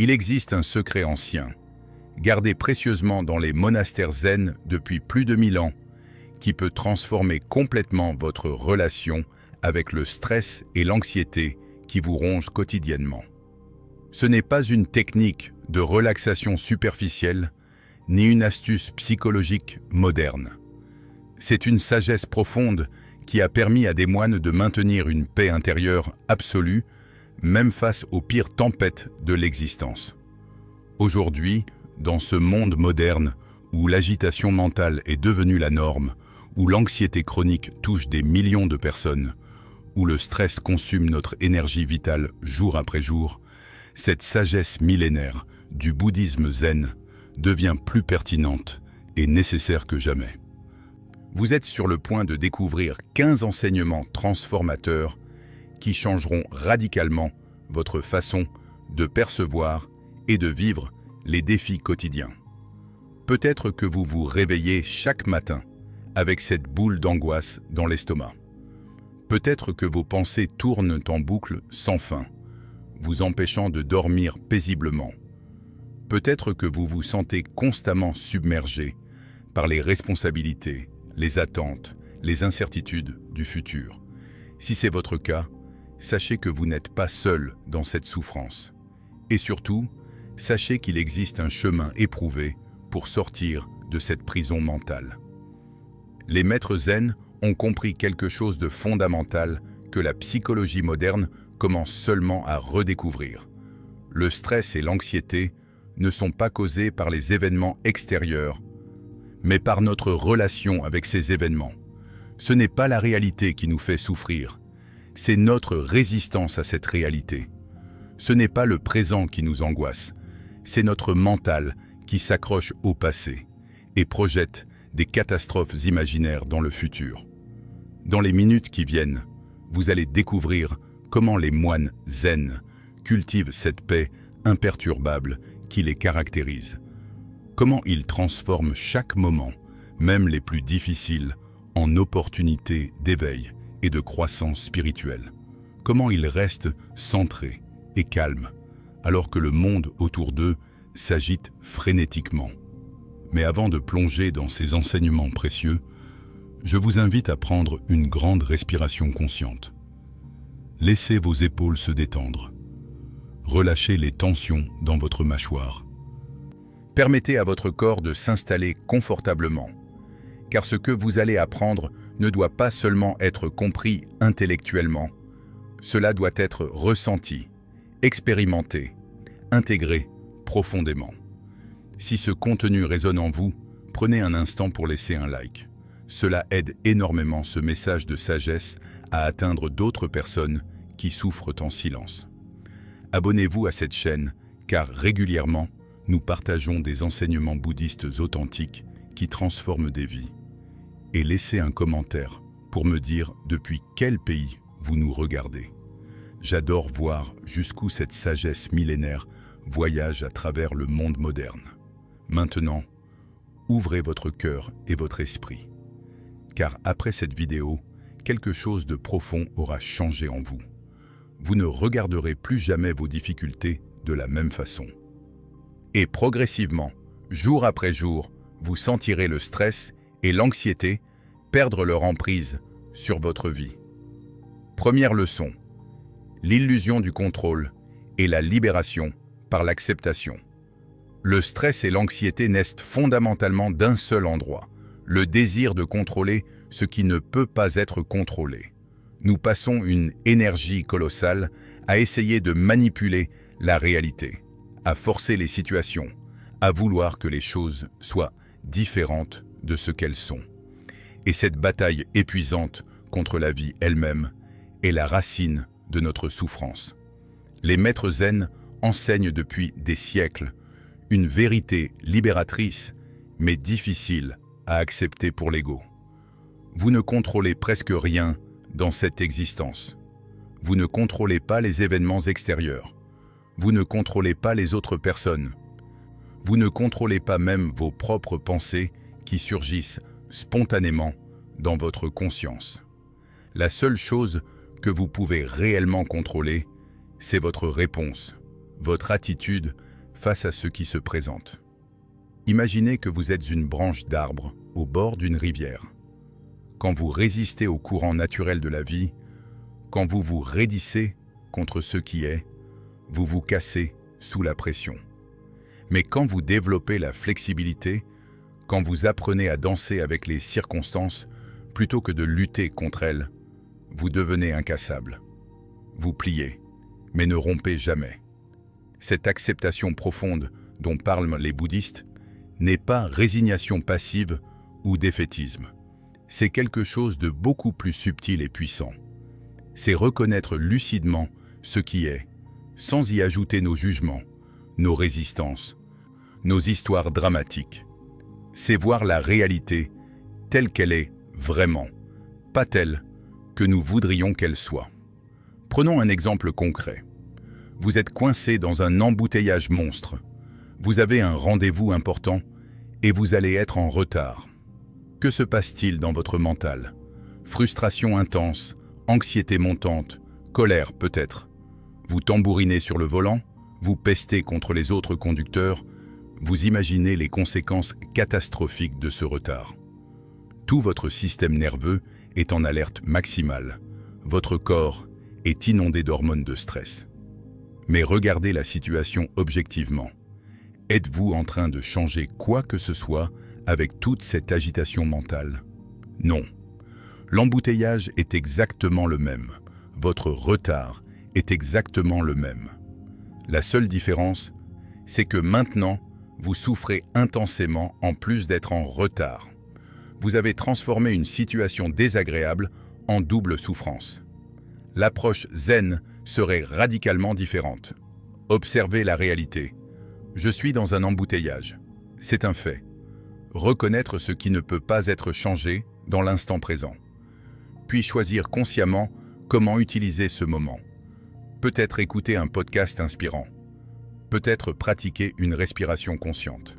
Il existe un secret ancien, gardé précieusement dans les monastères zen depuis plus de 1000 ans, qui peut transformer complètement votre relation avec le stress et l'anxiété qui vous rongent quotidiennement. Ce n'est pas une technique de relaxation superficielle, ni une astuce psychologique moderne. C'est une sagesse profonde qui a permis à des moines de maintenir une paix intérieure absolue, même face aux pires tempêtes de l'existence. Aujourd'hui, dans ce monde moderne où l'agitation mentale est devenue la norme, où l'anxiété chronique touche des millions de personnes, où le stress consume notre énergie vitale jour après jour, cette sagesse millénaire du bouddhisme zen devient plus pertinente et nécessaire que jamais. Vous êtes sur le point de découvrir 15 enseignements transformateurs qui changeront radicalement votre façon de percevoir et de vivre les défis quotidiens. Peut-être que vous vous réveillez chaque matin avec cette boule d'angoisse dans l'estomac. Peut-être que vos pensées tournent en boucle sans fin, vous empêchant de dormir paisiblement. Peut-être que vous vous sentez constamment submergé par les responsabilités, les attentes, les incertitudes du futur. Si c'est votre cas, sachez que vous n'êtes pas seul dans cette souffrance. Et surtout, sachez qu'il existe un chemin éprouvé pour sortir de cette prison mentale. Les maîtres zen ont compris quelque chose de fondamental que la psychologie moderne commence seulement à redécouvrir. Le stress et l'anxiété ne sont pas causés par les événements extérieurs, mais par notre relation avec ces événements. Ce n'est pas la réalité qui nous fait souffrir, c'est notre résistance à cette réalité. Ce n'est pas le présent qui nous angoisse, c'est notre mental qui s'accroche au passé et projette des catastrophes imaginaires dans le futur. Dans les minutes qui viennent, vous allez découvrir comment les moines zen cultivent cette paix imperturbable qui les caractérise. Comment ils transforment chaque moment, même les plus difficiles, en opportunités d'éveil et de croissance spirituelle. Comment ils restent centrés et calmes, alors que le monde autour d'eux s'agite frénétiquement. Mais avant de plonger dans ces enseignements précieux, je vous invite à prendre une grande respiration consciente. Laissez vos épaules se détendre. Relâchez les tensions dans votre mâchoire. Permettez à votre corps de s'installer confortablement, car ce que vous allez apprendre ne doit pas seulement être compris intellectuellement, cela doit être ressenti, expérimenté, intégré profondément. Si ce contenu résonne en vous, prenez un instant pour laisser un like. Cela aide énormément ce message de sagesse à atteindre d'autres personnes qui souffrent en silence. Abonnez-vous à cette chaîne, car régulièrement, nous partageons des enseignements bouddhistes authentiques qui transforment des vies. Et laissez un commentaire pour me dire depuis quel pays vous nous regardez. J'adore voir jusqu'où cette sagesse millénaire voyage à travers le monde moderne. Maintenant, ouvrez votre cœur et votre esprit. Car après cette vidéo, quelque chose de profond aura changé en vous. Vous ne regarderez plus jamais vos difficultés de la même façon. Et progressivement, jour après jour, vous sentirez le stress et l'anxiété perdre leur emprise sur votre vie. Première leçon, l'illusion du contrôle et la libération par l'acceptation. Le stress et l'anxiété naissent fondamentalement d'un seul endroit, le désir de contrôler ce qui ne peut pas être contrôlé. Nous passons une énergie colossale à essayer de manipuler la réalité, à forcer les situations, à vouloir que les choses soient différentes de ce qu'elles sont. Et cette bataille épuisante contre la vie elle-même est la racine de notre souffrance. Les maîtres zen enseignent depuis des siècles une vérité libératrice, mais difficile à accepter pour l'ego. Vous ne contrôlez presque rien dans cette existence. Vous ne contrôlez pas les événements extérieurs. Vous ne contrôlez pas les autres personnes. Vous ne contrôlez pas même vos propres pensées qui surgissent spontanément dans votre conscience. La seule chose que vous pouvez réellement contrôler, c'est votre réponse, votre attitude face à ce qui se présente. Imaginez que vous êtes une branche d'arbre au bord d'une rivière. Quand vous résistez au courant naturel de la vie, quand vous vous raidissez contre ce qui est, vous vous cassez sous la pression. Mais quand vous développez la flexibilité, quand vous apprenez à danser avec les circonstances plutôt que de lutter contre elles, vous devenez incassable. Vous pliez, mais ne rompez jamais. Cette acceptation profonde dont parlent les bouddhistes n'est pas résignation passive ou défaitisme. C'est quelque chose de beaucoup plus subtil et puissant. C'est reconnaître lucidement ce qui est, sans y ajouter nos jugements, nos résistances, nos histoires dramatiques. C'est voir la réalité telle qu'elle est vraiment, pas telle que nous voudrions qu'elle soit. Prenons un exemple concret. Vous êtes coincé dans un embouteillage monstre. Vous avez un rendez-vous important et vous allez être en retard. Que se passe-t-il dans votre mental? Frustration intense, anxiété montante, colère peut-être. Vous tambourinez sur le volant, vous pestez contre les autres conducteurs, vous imaginez les conséquences catastrophiques de ce retard. Tout votre système nerveux est en alerte maximale. Votre corps est inondé d'hormones de stress. Mais regardez la situation objectivement. Êtes-vous en train de changer quoi que ce soit avec toute cette agitation mentale? Non. L'embouteillage est exactement le même. Votre retard est exactement le même. La seule différence, c'est que maintenant, vous souffrez intensément en plus d'être en retard. Vous avez transformé une situation désagréable en double souffrance. L'approche zen serait radicalement différente. Observez la réalité. Je suis dans un embouteillage. C'est un fait. Reconnaître ce qui ne peut pas être changé dans l'instant présent. Puis choisir consciemment comment utiliser ce moment. Peut-être écouter un podcast inspirant. Peut-être pratiquer une respiration consciente.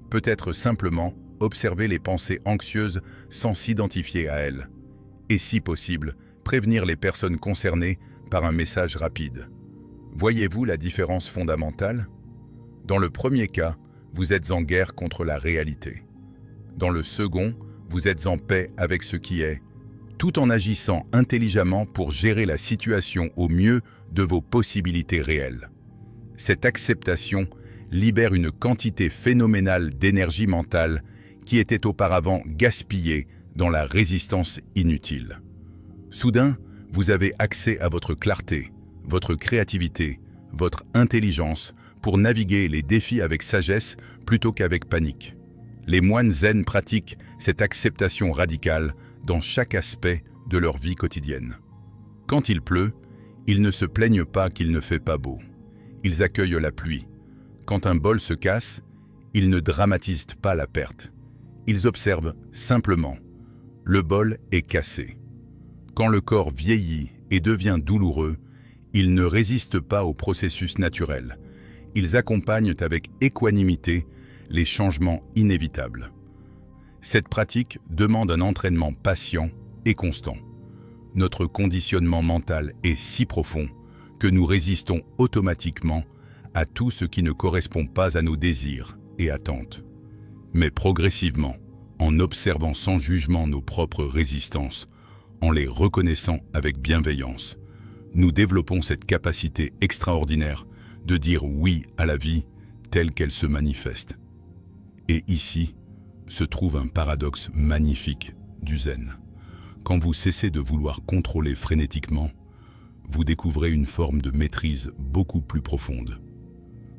Peut-être simplement observer les pensées anxieuses sans s'identifier à elles. Et si possible, prévenir les personnes concernées par un message rapide. Voyez-vous la différence fondamentale? Dans le premier cas, vous êtes en guerre contre la réalité. Dans le second, vous êtes en paix avec ce qui est, tout en agissant intelligemment pour gérer la situation au mieux de vos possibilités réelles. Cette acceptation libère une quantité phénoménale d'énergie mentale qui était auparavant gaspillée dans la résistance inutile. Soudain, vous avez accès à votre clarté, votre créativité, votre intelligence pour naviguer les défis avec sagesse plutôt qu'avec panique. Les moines zen pratiquent cette acceptation radicale dans chaque aspect de leur vie quotidienne. Quand il pleut, ils ne se plaignent pas qu'il ne fait pas beau. Ils accueillent la pluie. Quand un bol se casse, ils ne dramatisent pas la perte. Ils observent simplement. Le bol est cassé. Quand le corps vieillit et devient douloureux, ils ne résistent pas au processus naturel. Ils accompagnent avec équanimité les changements inévitables. Cette pratique demande un entraînement patient et constant. Notre conditionnement mental est si profond que nous résistons automatiquement à tout ce qui ne correspond pas à nos désirs et attentes. Mais progressivement, en observant sans jugement nos propres résistances, en les reconnaissant avec bienveillance, nous développons cette capacité extraordinaire de dire oui à la vie telle qu'elle se manifeste. Et ici se trouve un paradoxe magnifique du zen. Quand vous cessez de vouloir contrôler frénétiquement, vous découvrez une forme de maîtrise beaucoup plus profonde.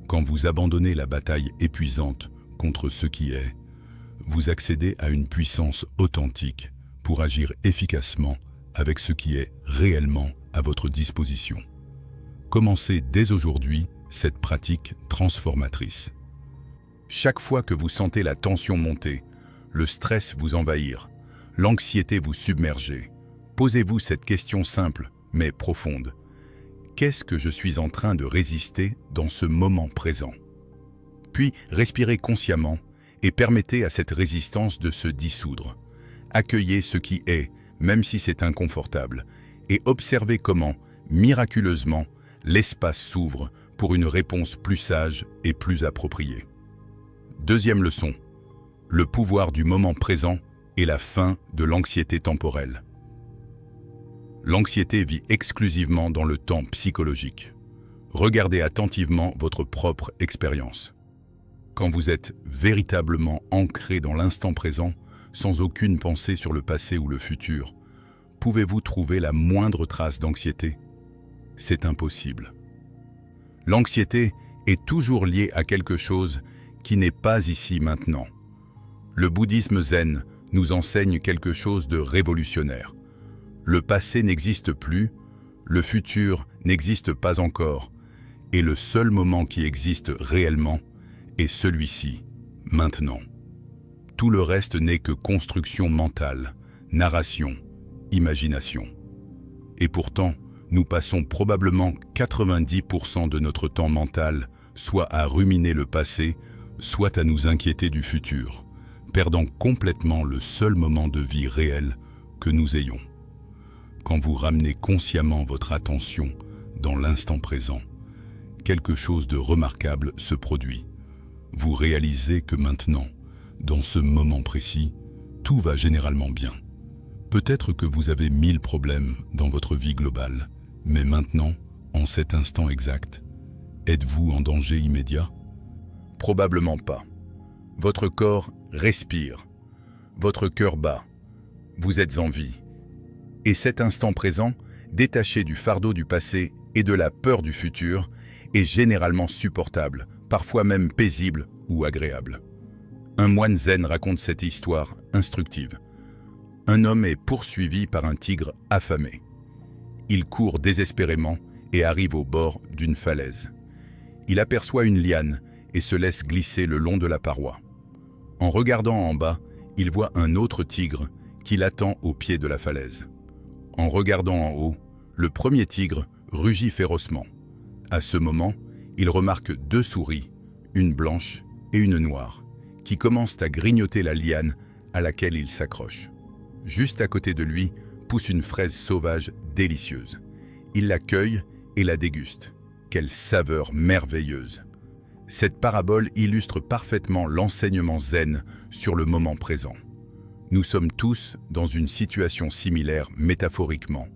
Quand vous abandonnez la bataille épuisante contre ce qui est, vous accédez à une puissance authentique pour agir efficacement avec ce qui est réellement à votre disposition. Commencez dès aujourd'hui cette pratique transformatrice. Chaque fois que vous sentez la tension monter, le stress vous envahir, l'anxiété vous submerger, posez-vous cette question simple mais profonde. Qu'est-ce que je suis en train de résister dans ce moment présent? Puis respirez consciemment et permettez à cette résistance de se dissoudre. Accueillez ce qui est, même si c'est inconfortable, et observez comment, miraculeusement, l'espace s'ouvre pour une réponse plus sage et plus appropriée. Deuxième leçon, le pouvoir du moment présent et la fin de l'anxiété temporelle. L'anxiété vit exclusivement dans le temps psychologique. Regardez attentivement votre propre expérience. Quand vous êtes véritablement ancré dans l'instant présent, sans aucune pensée sur le passé ou le futur, pouvez-vous trouver la moindre trace d'anxiété? C'est impossible. L'anxiété est toujours liée à quelque chose qui n'est pas ici maintenant. Le bouddhisme zen nous enseigne quelque chose de révolutionnaire. Le passé n'existe plus, le futur n'existe pas encore, et le seul moment qui existe réellement est celui-ci, maintenant. Tout le reste n'est que construction mentale, narration, imagination. Et pourtant, nous passons probablement 90% de notre temps mental soit à ruminer le passé, soit à nous inquiéter du futur, perdant complètement le seul moment de vie réel que nous ayons. Quand vous ramenez consciemment votre attention dans l'instant présent, quelque chose de remarquable se produit. Vous réalisez que maintenant, dans ce moment précis, tout va généralement bien. Peut-être que vous avez 1000 problèmes dans votre vie globale, mais maintenant, en cet instant exact, êtes-vous en danger immédiat? Probablement pas. Votre corps respire, votre cœur bat, vous êtes en vie. Et cet instant présent, détaché du fardeau du passé et de la peur du futur, est généralement supportable, parfois même paisible ou agréable. Un moine zen raconte cette histoire instructive. Un homme est poursuivi par un tigre affamé. Il court désespérément et arrive au bord d'une falaise. Il aperçoit une liane et se laisse glisser le long de la paroi. En regardant en bas, il voit un autre tigre qui l'attend au pied de la falaise. En regardant en haut, le premier tigre rugit férocement. À ce moment, il remarque 2 souris, une blanche et une noire, qui commencent à grignoter la liane à laquelle il s'accroche. Juste à côté de lui pousse une fraise sauvage délicieuse. Il la cueille et la déguste. Quelle saveur merveilleuse! Cette parabole illustre parfaitement l'enseignement zen sur le moment présent. Nous sommes tous dans une situation similaire métaphoriquement.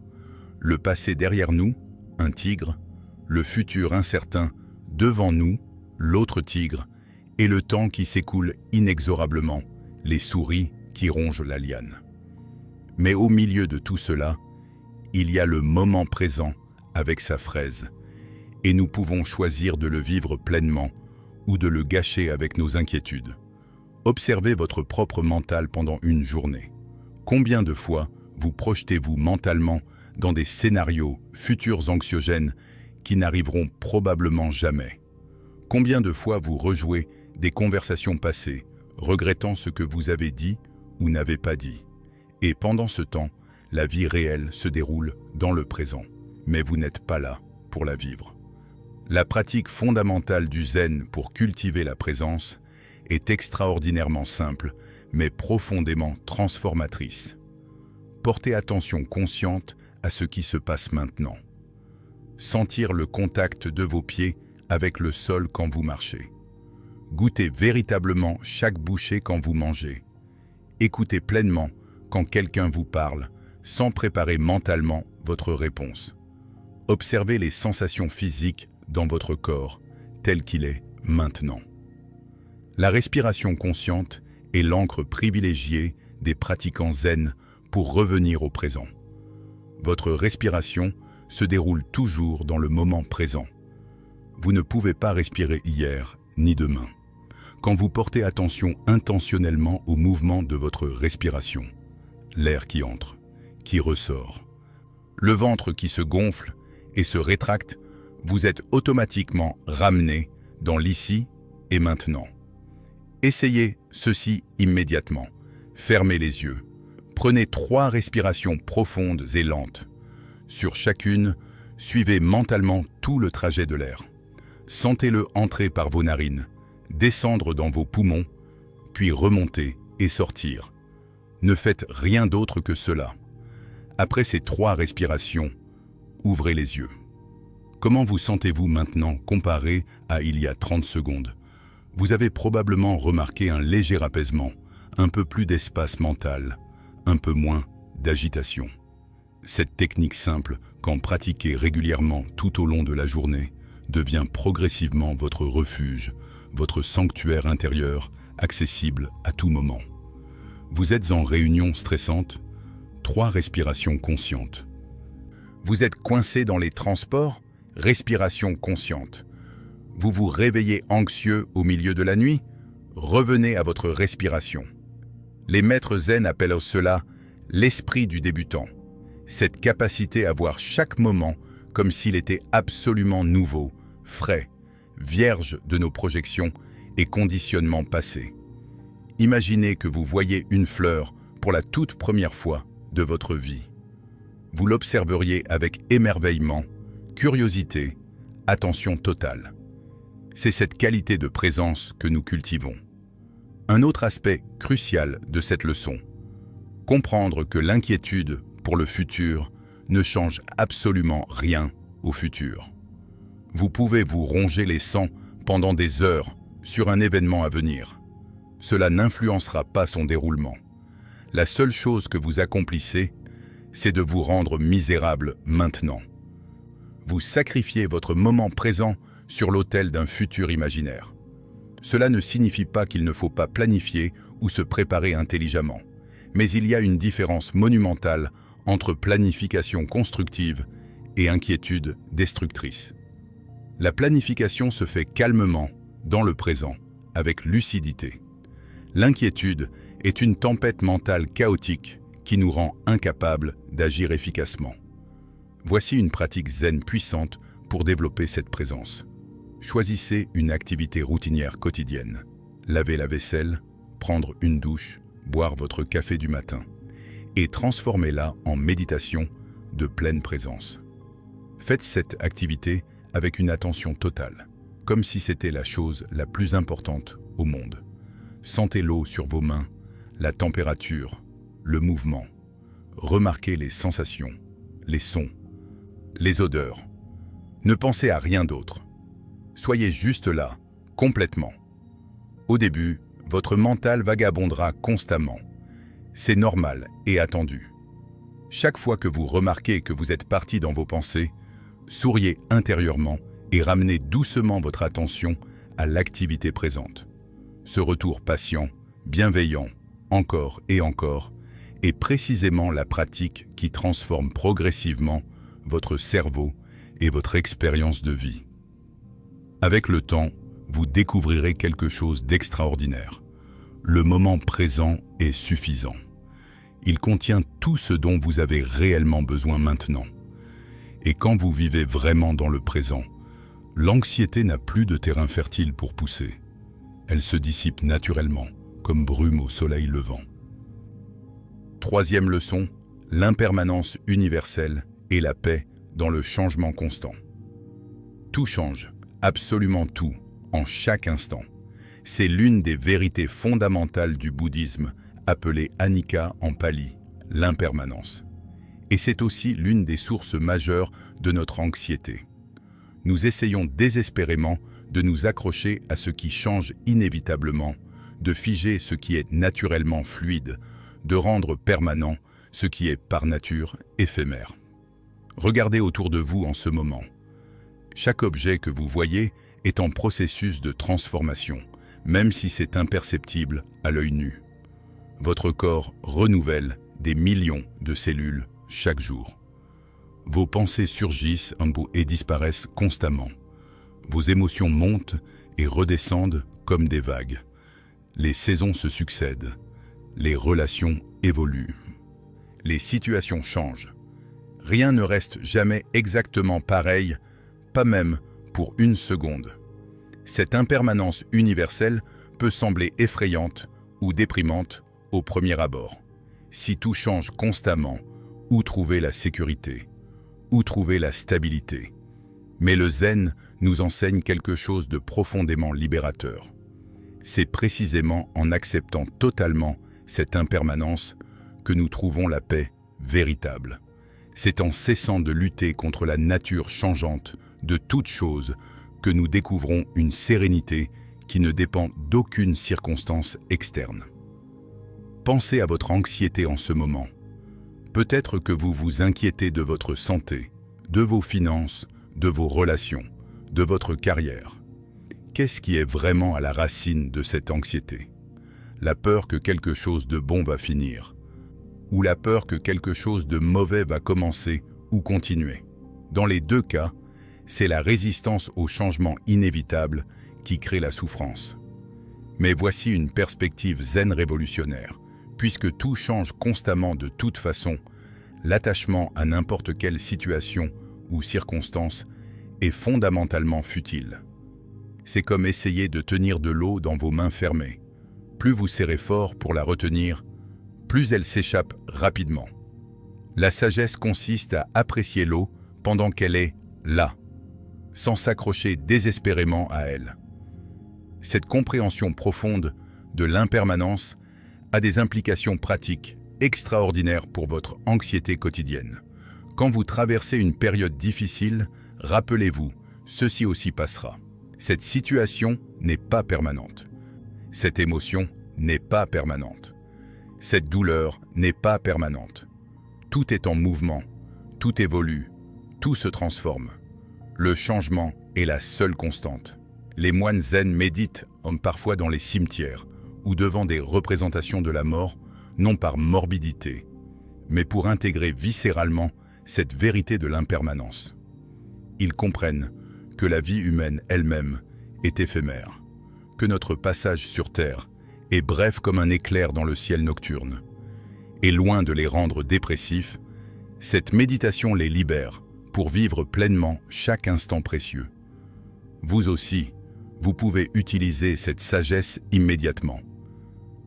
Le passé derrière nous, un tigre, le futur incertain, devant nous, l'autre tigre, et le temps qui s'écoule inexorablement, les souris qui rongent la liane. Mais au milieu de tout cela, il y a le moment présent avec sa fraise, et nous pouvons choisir de le vivre pleinement ou de le gâcher avec nos inquiétudes. Observez votre propre mental pendant une journée. Combien de fois vous projetez-vous mentalement dans des scénarios futurs anxiogènes qui n'arriveront probablement jamais? Combien de fois vous rejouez des conversations passées, regrettant ce que vous avez dit ou n'avez pas dit? Et pendant ce temps, la vie réelle se déroule dans le présent, mais vous n'êtes pas là pour la vivre. La pratique fondamentale du zen pour cultiver la présence est extraordinairement simple, mais profondément transformatrice. Portez attention consciente à ce qui se passe maintenant. Sentir le contact de vos pieds avec le sol quand vous marchez. Goûtez véritablement chaque bouchée quand vous mangez. Écoutez pleinement quand quelqu'un vous parle, sans préparer mentalement votre réponse. Observez les sensations physiques dans votre corps, tel qu'il est maintenant. La respiration consciente est l'encre privilégiée des pratiquants zen pour revenir au présent. Votre respiration se déroule toujours dans le moment présent. Vous ne pouvez pas respirer hier ni demain. Quand vous portez attention intentionnellement au mouvement de votre respiration, l'air qui entre, qui ressort, le ventre qui se gonfle et se rétracte, vous êtes automatiquement ramené dans l'ici et maintenant. Essayez ceci immédiatement. Fermez les yeux. Prenez 3 respirations profondes et lentes. Sur chacune, suivez mentalement tout le trajet de l'air. Sentez-le entrer par vos narines, descendre dans vos poumons, puis remonter et sortir. Ne faites rien d'autre que cela. Après ces 3 respirations, ouvrez les yeux. Comment vous sentez-vous maintenant comparé à il y a 30 secondes? Vous avez probablement remarqué un léger apaisement, un peu plus d'espace mental, un peu moins d'agitation. Cette technique simple, quand pratiquée régulièrement tout au long de la journée, devient progressivement votre refuge, votre sanctuaire intérieur, accessible à tout moment. Vous êtes en réunion stressante? 3 respirations conscientes. Vous êtes coincé dans les transports? Respiration consciente. Vous vous réveillez anxieux au milieu de la nuit? Revenez à votre respiration. Les maîtres zen appellent cela l'esprit du débutant. Cette capacité à voir chaque moment comme s'il était absolument nouveau, frais, vierge de nos projections et conditionnements passés. Imaginez que vous voyez une fleur pour la toute première fois de votre vie. Vous l'observeriez avec émerveillement, curiosité, attention totale. C'est cette qualité de présence que nous cultivons. Un autre aspect crucial de cette leçon, comprendre que l'inquiétude pour le futur ne change absolument rien au futur. Vous pouvez vous ronger les sangs pendant des heures sur un événement à venir. Cela n'influencera pas son déroulement. La seule chose que vous accomplissez, c'est de vous rendre misérable maintenant. Vous sacrifiez votre moment présent sur l'autel d'un futur imaginaire. Cela ne signifie pas qu'il ne faut pas planifier ou se préparer intelligemment, mais il y a une différence monumentale entre planification constructive et inquiétude destructrice. La planification se fait calmement, dans le présent, avec lucidité. L'inquiétude est une tempête mentale chaotique qui nous rend incapables d'agir efficacement. Voici une pratique zen puissante pour développer cette présence. Choisissez une activité routinière quotidienne. Laver la vaisselle, prendre une douche, boire votre café du matin et transformez-la en méditation de pleine présence. Faites cette activité avec une attention totale, comme si c'était la chose la plus importante au monde. Sentez l'eau sur vos mains, la température, le mouvement. Remarquez les sensations, les sons, les odeurs. Ne pensez à rien d'autre. Soyez juste là, complètement. Au début, votre mental vagabondera constamment. C'est normal et attendu. Chaque fois que vous remarquez que vous êtes parti dans vos pensées, souriez intérieurement et ramenez doucement votre attention à l'activité présente. Ce retour patient, bienveillant, encore et encore, est précisément la pratique qui transforme progressivement votre cerveau et votre expérience de vie. Avec le temps, vous découvrirez quelque chose d'extraordinaire. Le moment présent est suffisant. Il contient tout ce dont vous avez réellement besoin maintenant. Et quand vous vivez vraiment dans le présent, l'anxiété n'a plus de terrain fertile pour pousser. Elle se dissipe naturellement, comme brume au soleil levant. Troisième leçon, l'impermanence universelle et la paix dans le changement constant. Tout change, absolument tout, en chaque instant. C'est l'une des vérités fondamentales du bouddhisme, appelée anicca en pali, l'impermanence. Et c'est aussi l'une des sources majeures de notre anxiété. Nous essayons désespérément de nous accrocher à ce qui change inévitablement, de figer ce qui est naturellement fluide, de rendre permanent ce qui est par nature éphémère. Regardez autour de vous en ce moment. Chaque objet que vous voyez est en processus de transformation, même si c'est imperceptible à l'œil nu. Votre corps renouvelle des millions de cellules chaque jour. Vos pensées surgissent et disparaissent constamment. Vos émotions montent et redescendent comme des vagues. Les saisons se succèdent. Les relations évoluent. Les situations changent. Rien ne reste jamais exactement pareil, pas même pour une seconde. Cette impermanence universelle peut sembler effrayante ou déprimante au premier abord. Si tout change constamment, où trouver la sécurité? Où trouver la stabilité? Mais le zen nous enseigne quelque chose de profondément libérateur. C'est précisément en acceptant totalement cette impermanence que nous trouvons la paix véritable. C'est en cessant de lutter contre la nature changeante de toute chose que nous découvrons une sérénité qui ne dépend d'aucune circonstance externe. Pensez à votre anxiété en ce moment. Peut-être que vous vous inquiétez de votre santé, de vos finances, de vos relations, de votre carrière. Qu'est-ce qui est vraiment à la racine de cette anxiété? La peur que quelque chose de bon va finir, ou la peur que quelque chose de mauvais va commencer ou continuer. Dans les deux cas, c'est la résistance au changement inévitable qui crée la souffrance. Mais voici une perspective zen révolutionnaire. Puisque tout change constamment de toute façon, l'attachement à n'importe quelle situation ou circonstance est fondamentalement futile. C'est comme essayer de tenir de l'eau dans vos mains fermées. Plus vous serrez fort pour la retenir, plus elle s'échappe rapidement. La sagesse consiste à apprécier l'eau pendant qu'elle est là, sans s'accrocher désespérément à elle. Cette compréhension profonde de l'impermanence a des implications pratiques extraordinaires pour votre anxiété quotidienne. Quand vous traversez une période difficile, rappelez-vous, ceci aussi passera. Cette situation n'est pas permanente. Cette émotion n'est pas permanente. Cette douleur n'est pas permanente. Tout est en mouvement, tout évolue, tout se transforme. Le changement est la seule constante. Les moines zen méditent parfois dans les cimetières ou devant des représentations de la mort, non par morbidité, mais pour intégrer viscéralement cette vérité de l'impermanence. Ils comprennent que la vie humaine elle-même est éphémère, que notre passage sur Terre est bref comme un éclair dans le ciel nocturne. Et loin de les rendre dépressifs, cette méditation les libère pour vivre pleinement chaque instant précieux. Vous aussi, vous pouvez utiliser cette sagesse immédiatement.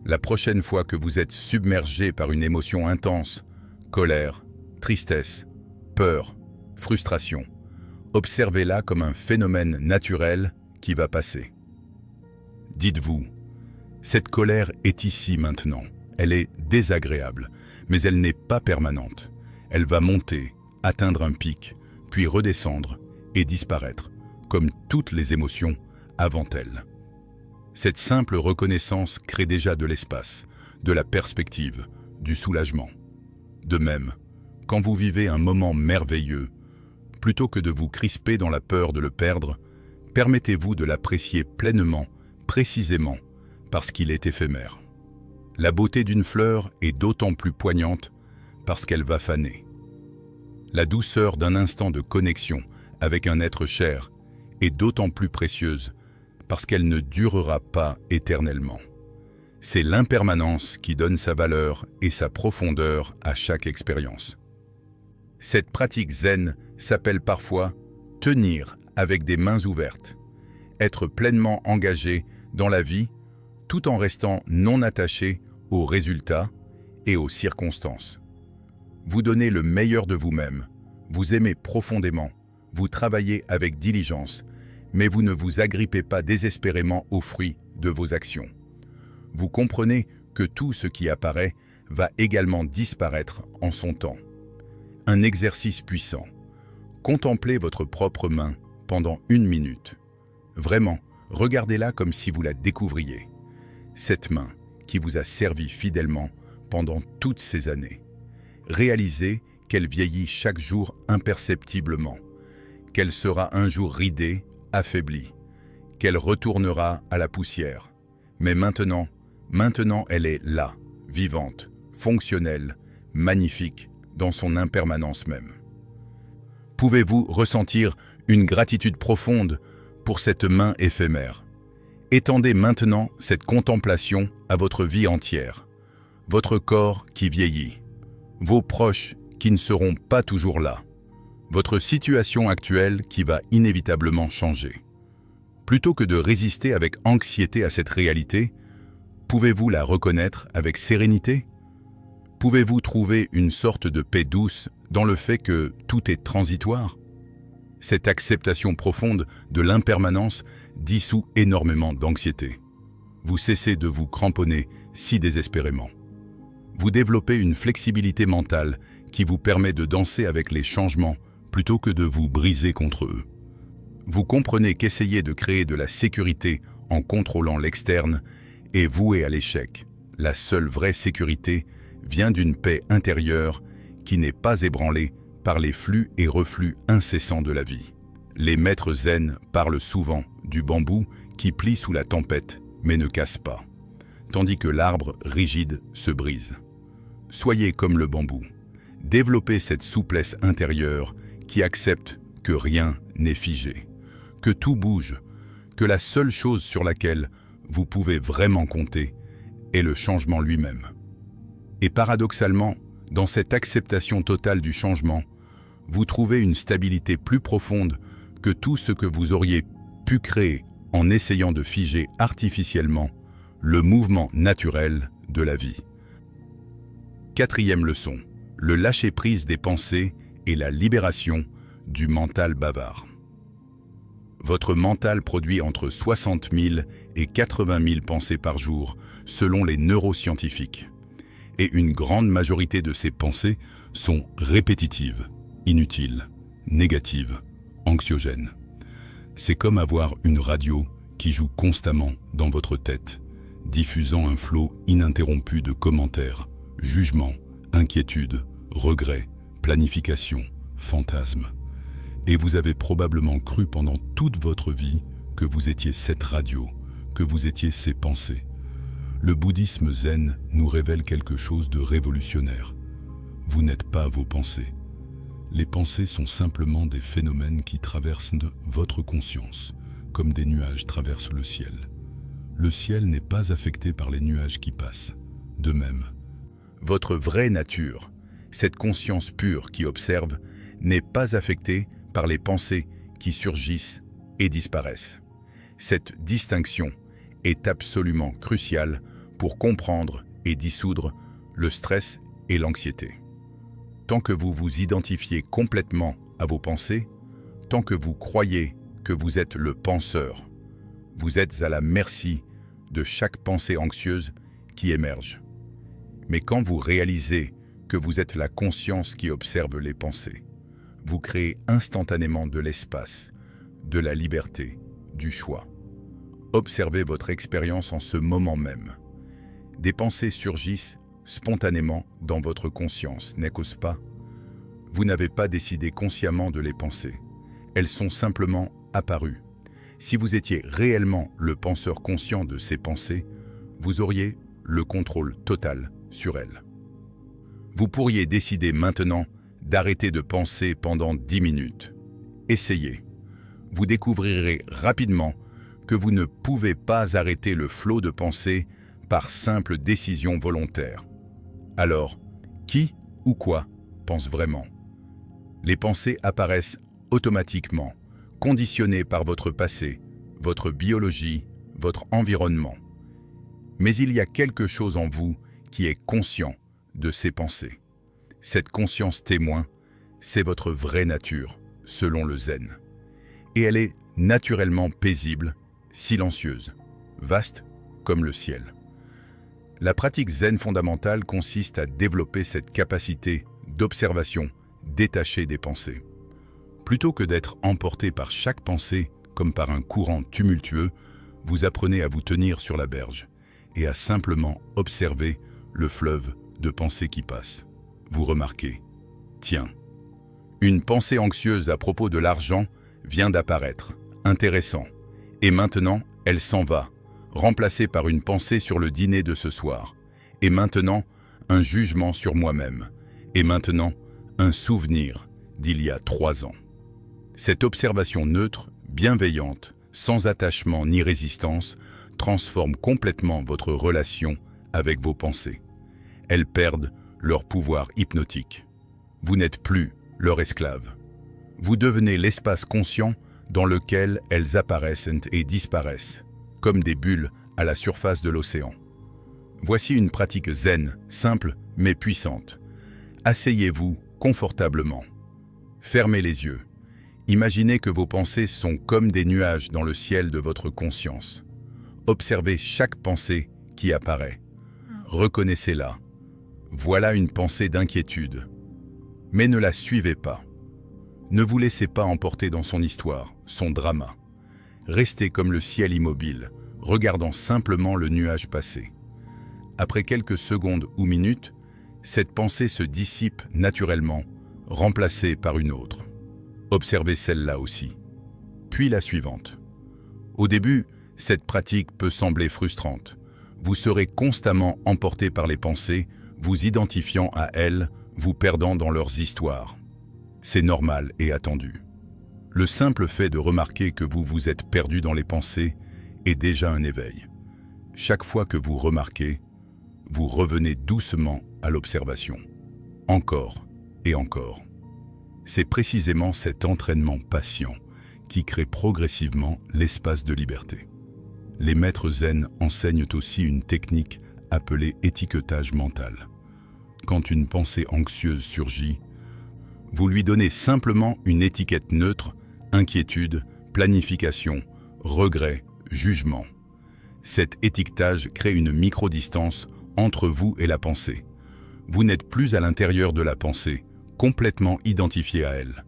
La prochaine fois que vous êtes submergé par une émotion intense, colère, tristesse, peur, frustration, observez-la comme un phénomène naturel qui va passer. Dites-vous, cette colère est ici maintenant, elle est désagréable, mais elle n'est pas permanente. Elle va monter, atteindre un pic, puis redescendre et disparaître, comme toutes les émotions avant elle. Cette simple reconnaissance crée déjà de l'espace, de la perspective, du soulagement. De même, quand vous vivez un moment merveilleux, plutôt que de vous crisper dans la peur de le perdre, permettez-vous de l'apprécier pleinement, précisément, parce qu'il est éphémère. La beauté d'une fleur est d'autant plus poignante parce qu'elle va faner. La douceur d'un instant de connexion avec un être cher est d'autant plus précieuse parce qu'elle ne durera pas éternellement. C'est l'impermanence qui donne sa valeur et sa profondeur à chaque expérience. Cette pratique zen s'appelle parfois « tenir avec des mains ouvertes », être pleinement engagé dans la vie tout en restant non attaché aux résultats et aux circonstances. Vous donnez le meilleur de vous-même, vous aimez profondément, vous travaillez avec diligence, mais vous ne vous agrippez pas désespérément aux fruits de vos actions. Vous comprenez que tout ce qui apparaît va également disparaître en son temps. Un exercice puissant. Contemplez votre propre main pendant 1 minute. Vraiment, regardez-la comme si vous la découvriez. Cette main qui vous a servi fidèlement pendant toutes ces années. Réalisez qu'elle vieillit chaque jour imperceptiblement, qu'elle sera un jour ridée, affaiblie, qu'elle retournera à la poussière. Mais maintenant elle est là, vivante, fonctionnelle, magnifique, dans son impermanence même. Pouvez-vous ressentir une gratitude profonde pour cette main éphémère? Étendez maintenant cette contemplation à votre vie entière, votre corps qui vieillit, vos proches qui ne seront pas toujours là, votre situation actuelle qui va inévitablement changer. Plutôt que de résister avec anxiété à cette réalité, pouvez-vous la reconnaître avec sérénité? Pouvez-vous trouver une sorte de paix douce dans le fait que tout est transitoire? Cette acceptation profonde de l'impermanence dissout énormément d'anxiété. Vous cessez de vous cramponner si désespérément. Vous développez une flexibilité mentale qui vous permet de danser avec les changements plutôt que de vous briser contre eux. Vous comprenez qu'essayer de créer de la sécurité en contrôlant l'externe est voué à l'échec. La seule vraie sécurité vient d'une paix intérieure qui n'est pas ébranlée par les flux et reflux incessants de la vie. Les maîtres zen parlent souvent du bambou qui plie sous la tempête mais ne casse pas, tandis que l'arbre rigide se brise. Soyez comme le bambou. Développez cette souplesse intérieure qui accepte que rien n'est figé, que tout bouge, que la seule chose sur laquelle vous pouvez vraiment compter est le changement lui-même. Et paradoxalement, dans cette acceptation totale du changement, vous trouvez une stabilité plus profonde que tout ce que vous auriez pu créer en essayant de figer artificiellement le mouvement naturel de la vie. Quatrième leçon, le lâcher-prise des pensées et la libération du mental bavard. Votre mental produit entre 60 000 et 80 000 pensées par jour, selon les neuroscientifiques. Et une grande majorité de ces pensées sont répétitives, inutiles, négatives, anxiogènes. C'est comme avoir une radio qui joue constamment dans votre tête, diffusant un flot ininterrompu de commentaires, jugements, inquiétudes, regrets, planifications, fantasmes. Et vous avez probablement cru pendant toute votre vie que vous étiez cette radio, que vous étiez ces pensées. Le bouddhisme zen nous révèle quelque chose de révolutionnaire. Vous n'êtes pas vos pensées. Les pensées sont simplement des phénomènes qui traversent votre conscience, comme des nuages traversent le ciel. Le ciel n'est pas affecté par les nuages qui passent. De même, votre vraie nature, cette conscience pure qui observe, n'est pas affectée par les pensées qui surgissent et disparaissent. Cette distinction est absolument cruciale pour comprendre et dissoudre le stress et l'anxiété. Tant que vous vous identifiez complètement à vos pensées, tant que vous croyez que vous êtes le penseur, vous êtes à la merci de chaque pensée anxieuse qui émerge. Mais quand vous réalisez que vous êtes la conscience qui observe les pensées, vous créez instantanément de l'espace, de la liberté, du choix. Observez votre expérience en ce moment même. Des pensées surgissent spontanément dans votre conscience, n'est-ce pas? Vous n'avez pas décidé consciemment de les penser. Elles sont simplement apparues. Si vous étiez réellement le penseur conscient de ces pensées, vous auriez le contrôle total sur elles. Vous pourriez décider maintenant d'arrêter de penser pendant 10 minutes. Essayez. Vous découvrirez rapidement que vous ne pouvez pas arrêter le flot de pensées par simple décision volontaire. Alors, qui ou quoi pense vraiment? Les pensées apparaissent automatiquement, conditionnées par votre passé, votre biologie, votre environnement. Mais il y a quelque chose en vous qui est conscient de ces pensées. Cette conscience témoin, c'est votre vraie nature, selon le zen. Et elle est naturellement paisible, silencieuse, vaste comme le ciel. La pratique zen fondamentale consiste à développer cette capacité d'observation détachée des pensées. Plutôt que d'être emporté par chaque pensée comme par un courant tumultueux, vous apprenez à vous tenir sur la berge et à simplement observer le fleuve de pensées qui passent. Vous remarquez, tiens, une pensée anxieuse à propos de l'argent vient d'apparaître, intéressant, et maintenant elle s'en va, remplacée par une pensée sur le dîner de ce soir, et maintenant un jugement sur moi-même, et maintenant un souvenir d'il y a 3 ans. Cette observation neutre, bienveillante, sans attachement ni résistance, transforme complètement votre relation avec vos pensées. Elles perdent leur pouvoir hypnotique. Vous n'êtes plus leur esclave. Vous devenez l'espace conscient dans lequel elles apparaissent et disparaissent, comme des bulles à la surface de l'océan. Voici une pratique zen, simple mais puissante. Asseyez-vous confortablement. Fermez les yeux. Imaginez que vos pensées sont comme des nuages dans le ciel de votre conscience. Observez chaque pensée qui apparaît. Reconnaissez-la. Voilà une pensée d'inquiétude. Mais ne la suivez pas. Ne vous laissez pas emporter dans son histoire, son drama. Restez comme le ciel immobile, regardant simplement le nuage passer. Après quelques secondes ou minutes, cette pensée se dissipe naturellement, remplacée par une autre. Observez celle-là aussi. Puis la suivante. Au début, cette pratique peut sembler frustrante. Vous serez constamment emporté par les pensées, vous identifiant à elles, vous perdant dans leurs histoires. C'est normal et attendu. Le simple fait de remarquer que vous vous êtes perdu dans les pensées est déjà un éveil. Chaque fois que vous remarquez, vous revenez doucement à l'observation. Encore et encore. C'est précisément cet entraînement patient qui crée progressivement l'espace de liberté. Les maîtres zen enseignent aussi une technique appelée étiquetage mental. Quand une pensée anxieuse surgit, vous lui donnez simplement une étiquette neutre, inquiétude, planification, regret, jugement. Cet étiquetage crée une micro-distance entre vous et la pensée. Vous n'êtes plus à l'intérieur de la pensée, complètement identifié à elle.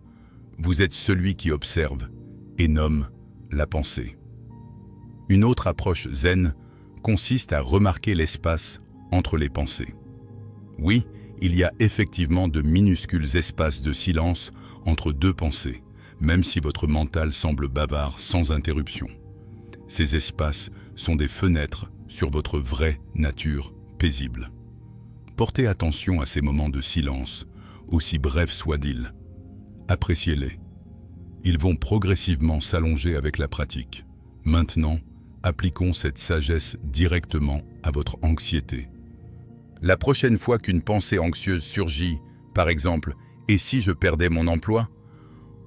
Vous êtes celui qui observe et nomme la pensée. Une autre approche zen consiste à remarquer l'espace entre les pensées. Oui, il y a effectivement de minuscules espaces de silence entre deux pensées, même si votre mental semble bavard sans interruption. Ces espaces sont des fenêtres sur votre vraie nature paisible. Portez attention à ces moments de silence, aussi brefs soient-ils. Appréciez-les. Ils vont progressivement s'allonger avec la pratique. Maintenant, appliquons cette sagesse directement à votre anxiété. La prochaine fois qu'une pensée anxieuse surgit, par exemple, « Et si je perdais mon emploi ?»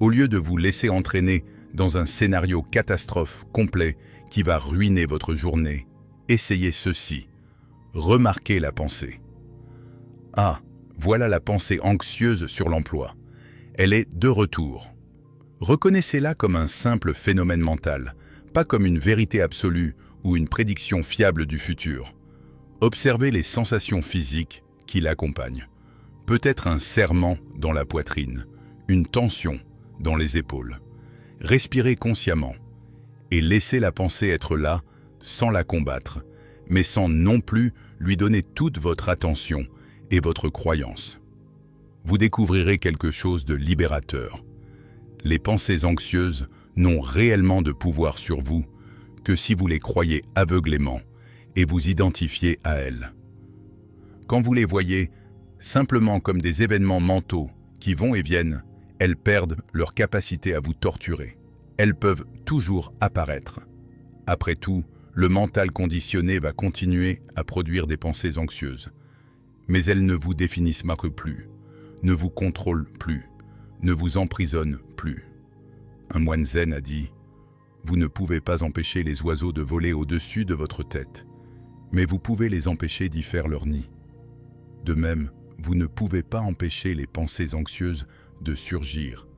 Au lieu de vous laisser entraîner dans un scénario catastrophe complet qui va ruiner votre journée, essayez ceci. Remarquez la pensée. Ah, voilà la pensée anxieuse sur l'emploi. Elle est de retour. Reconnaissez-la comme un simple phénomène mental, pas comme une vérité absolue ou une prédiction fiable du futur. Observez les sensations physiques qui l'accompagnent. Peut-être un serrement dans la poitrine, une tension dans les épaules. Respirez consciemment et laissez la pensée être là sans la combattre, mais sans non plus lui donner toute votre attention et votre croyance. Vous découvrirez quelque chose de libérateur. Les pensées anxieuses n'ont réellement de pouvoir sur vous que si vous les croyez aveuglément et vous identifiez à elles. Quand vous les voyez simplement comme des événements mentaux qui vont et viennent, elles perdent leur capacité à vous torturer. Elles peuvent toujours apparaître. Après tout, le mental conditionné va continuer à produire des pensées anxieuses. Mais elles ne vous définissent plus, ne vous contrôlent plus, ne vous emprisonnent plus. Un moine zen a dit « Vous ne pouvez pas empêcher les oiseaux de voler au-dessus de votre tête, mais vous pouvez les empêcher d'y faire leur nid. De même, vous ne pouvez pas empêcher les pensées anxieuses de surgir,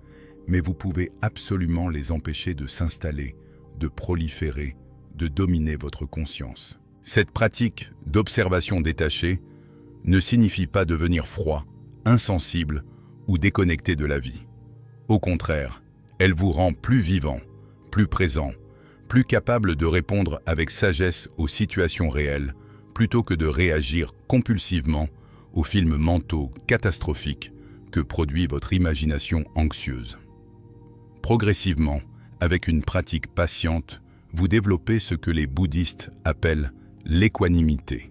mais vous pouvez absolument les empêcher de s'installer, de proliférer, de dominer votre conscience. » Cette pratique d'observation détachée ne signifie pas devenir froid, insensible ou déconnecté de la vie. Au contraire, elle vous rend plus vivant, plus présent, plus capable de répondre avec sagesse aux situations réelles, plutôt que de réagir compulsivement aux films mentaux catastrophiques que produit votre imagination anxieuse. Progressivement, avec une pratique patiente, vous développez ce que les bouddhistes appellent l'équanimité,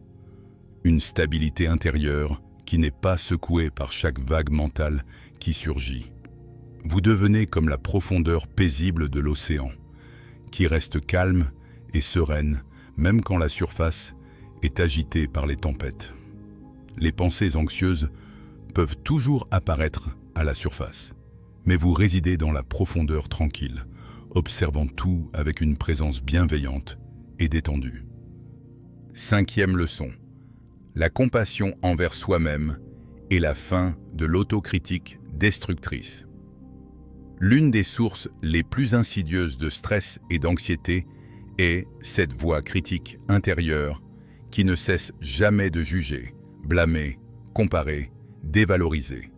une stabilité intérieure qui n'est pas secouée par chaque vague mentale qui surgit. Vous devenez comme la profondeur paisible de l'océan, qui reste calme et sereine même quand la surface est agitée par les tempêtes. Les pensées anxieuses peuvent toujours apparaître à la surface, mais vous résidez dans la profondeur tranquille, observant tout avec une présence bienveillante et détendue. 5e leçon. La compassion envers soi-même est la fin de l'autocritique destructrice. L'une des sources les plus insidieuses de stress et d'anxiété est cette voix critique intérieure qui ne cesse jamais de juger, blâmer, comparer, dévaloriser.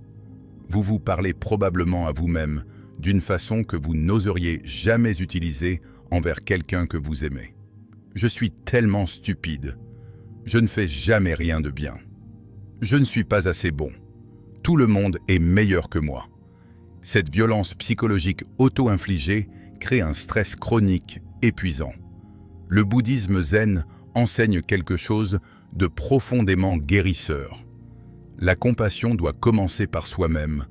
Vous vous parlez probablement à vous-même d'une façon que vous n'oseriez jamais utiliser envers quelqu'un que vous aimez. Je suis tellement stupide. Je ne fais jamais rien de bien. Je ne suis pas assez bon. Tout le monde est meilleur que moi. Cette violence psychologique auto-infligée crée un stress chronique épuisant. Le bouddhisme zen enseigne quelque chose de profondément guérisseur. La compassion doit commencer par soi-même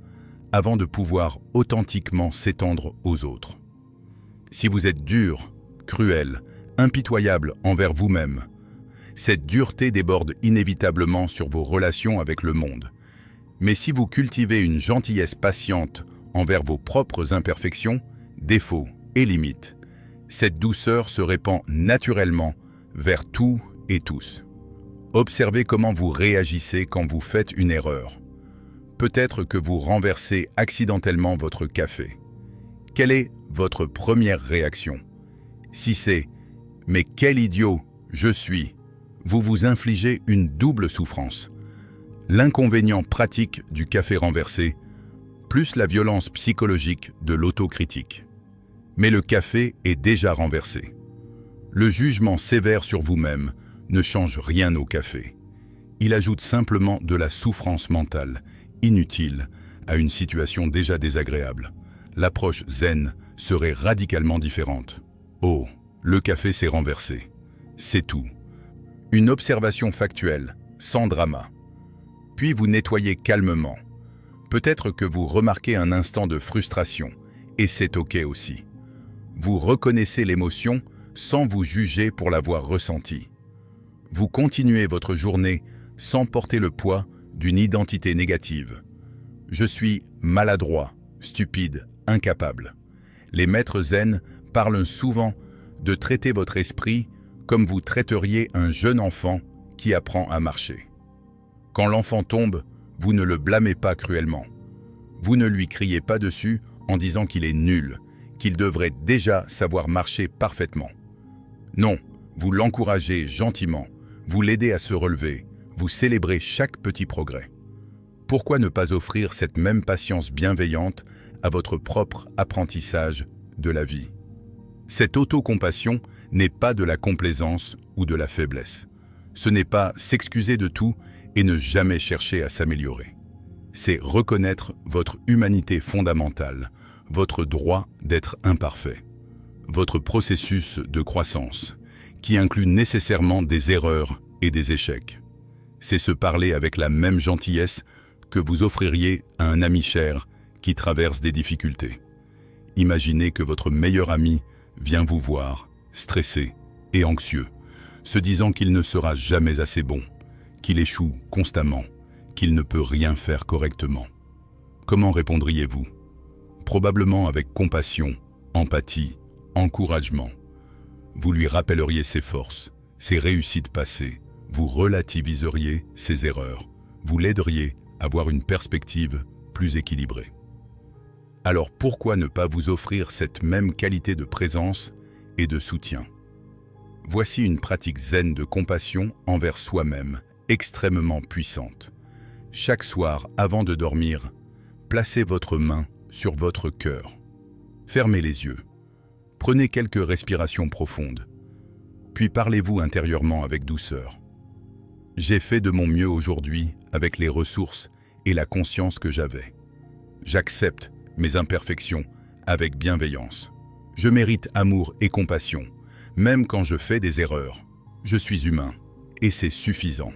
avant de pouvoir authentiquement s'étendre aux autres. Si vous êtes dur, cruel, impitoyable envers vous-même, cette dureté déborde inévitablement sur vos relations avec le monde. Mais si vous cultivez une gentillesse patiente envers vos propres imperfections, défauts et limites, cette douceur se répand naturellement vers tout et tous. Observez comment vous réagissez quand vous faites une erreur. Peut-être que vous renversez accidentellement votre café. Quelle est votre première réaction? Si c'est « mais quel idiot je suis », vous vous infligez une double souffrance. L'inconvénient pratique du café renversé, plus la violence psychologique de l'autocritique. Mais le café est déjà renversé. Le jugement sévère sur vous-même ne change rien au café. Il ajoute simplement de la souffrance mentale, inutile, à une situation déjà désagréable. L'approche zen serait radicalement différente. Oh, le café s'est renversé. C'est tout. Une observation factuelle, sans drama. Puis vous nettoyez calmement. Peut-être que vous remarquez un instant de frustration, et c'est OK aussi. Vous reconnaissez l'émotion sans vous juger pour l'avoir ressentie. Vous continuez votre journée sans porter le poids d'une identité négative. Je suis maladroit, stupide, incapable. Les maîtres zen parlent souvent de traiter votre esprit comme vous traiteriez un jeune enfant qui apprend à marcher. Quand l'enfant tombe, vous ne le blâmez pas cruellement. Vous ne lui criez pas dessus en disant qu'il est nul, qu'il devrait déjà savoir marcher parfaitement. Non, vous l'encouragez gentiment, vous l'aidez à se relever, vous célébrez chaque petit progrès. Pourquoi ne pas offrir cette même patience bienveillante à votre propre apprentissage de la vie? Cette autocompassion n'est pas de la complaisance ou de la faiblesse. Ce n'est pas s'excuser de tout et ne jamais chercher à s'améliorer. C'est reconnaître votre humanité fondamentale, votre droit d'être imparfait, votre processus de croissance, qui inclut nécessairement des erreurs et des échecs. C'est se parler avec la même gentillesse que vous offririez à un ami cher qui traverse des difficultés. Imaginez que votre meilleur ami vient vous voir, stressé et anxieux, se disant qu'il ne sera jamais assez bon, qu'il échoue constamment, qu'il ne peut rien faire correctement. Comment répondriez-vous? Probablement avec compassion, empathie, encouragement. Vous lui rappelleriez ses forces, ses réussites passées, vous relativiseriez ses erreurs, vous l'aideriez à avoir une perspective plus équilibrée. Alors pourquoi ne pas vous offrir cette même qualité de présence et de soutien? Voici une pratique zen de compassion envers soi-même, extrêmement puissante. Chaque soir, avant de dormir, placez votre main sur votre cœur. Fermez les yeux. Prenez quelques respirations profondes. Puis parlez-vous intérieurement avec douceur. J'ai fait de mon mieux aujourd'hui avec les ressources et la conscience que j'avais. J'accepte mes imperfections avec bienveillance. Je mérite amour et compassion, même quand je fais des erreurs. Je suis humain, et c'est suffisant.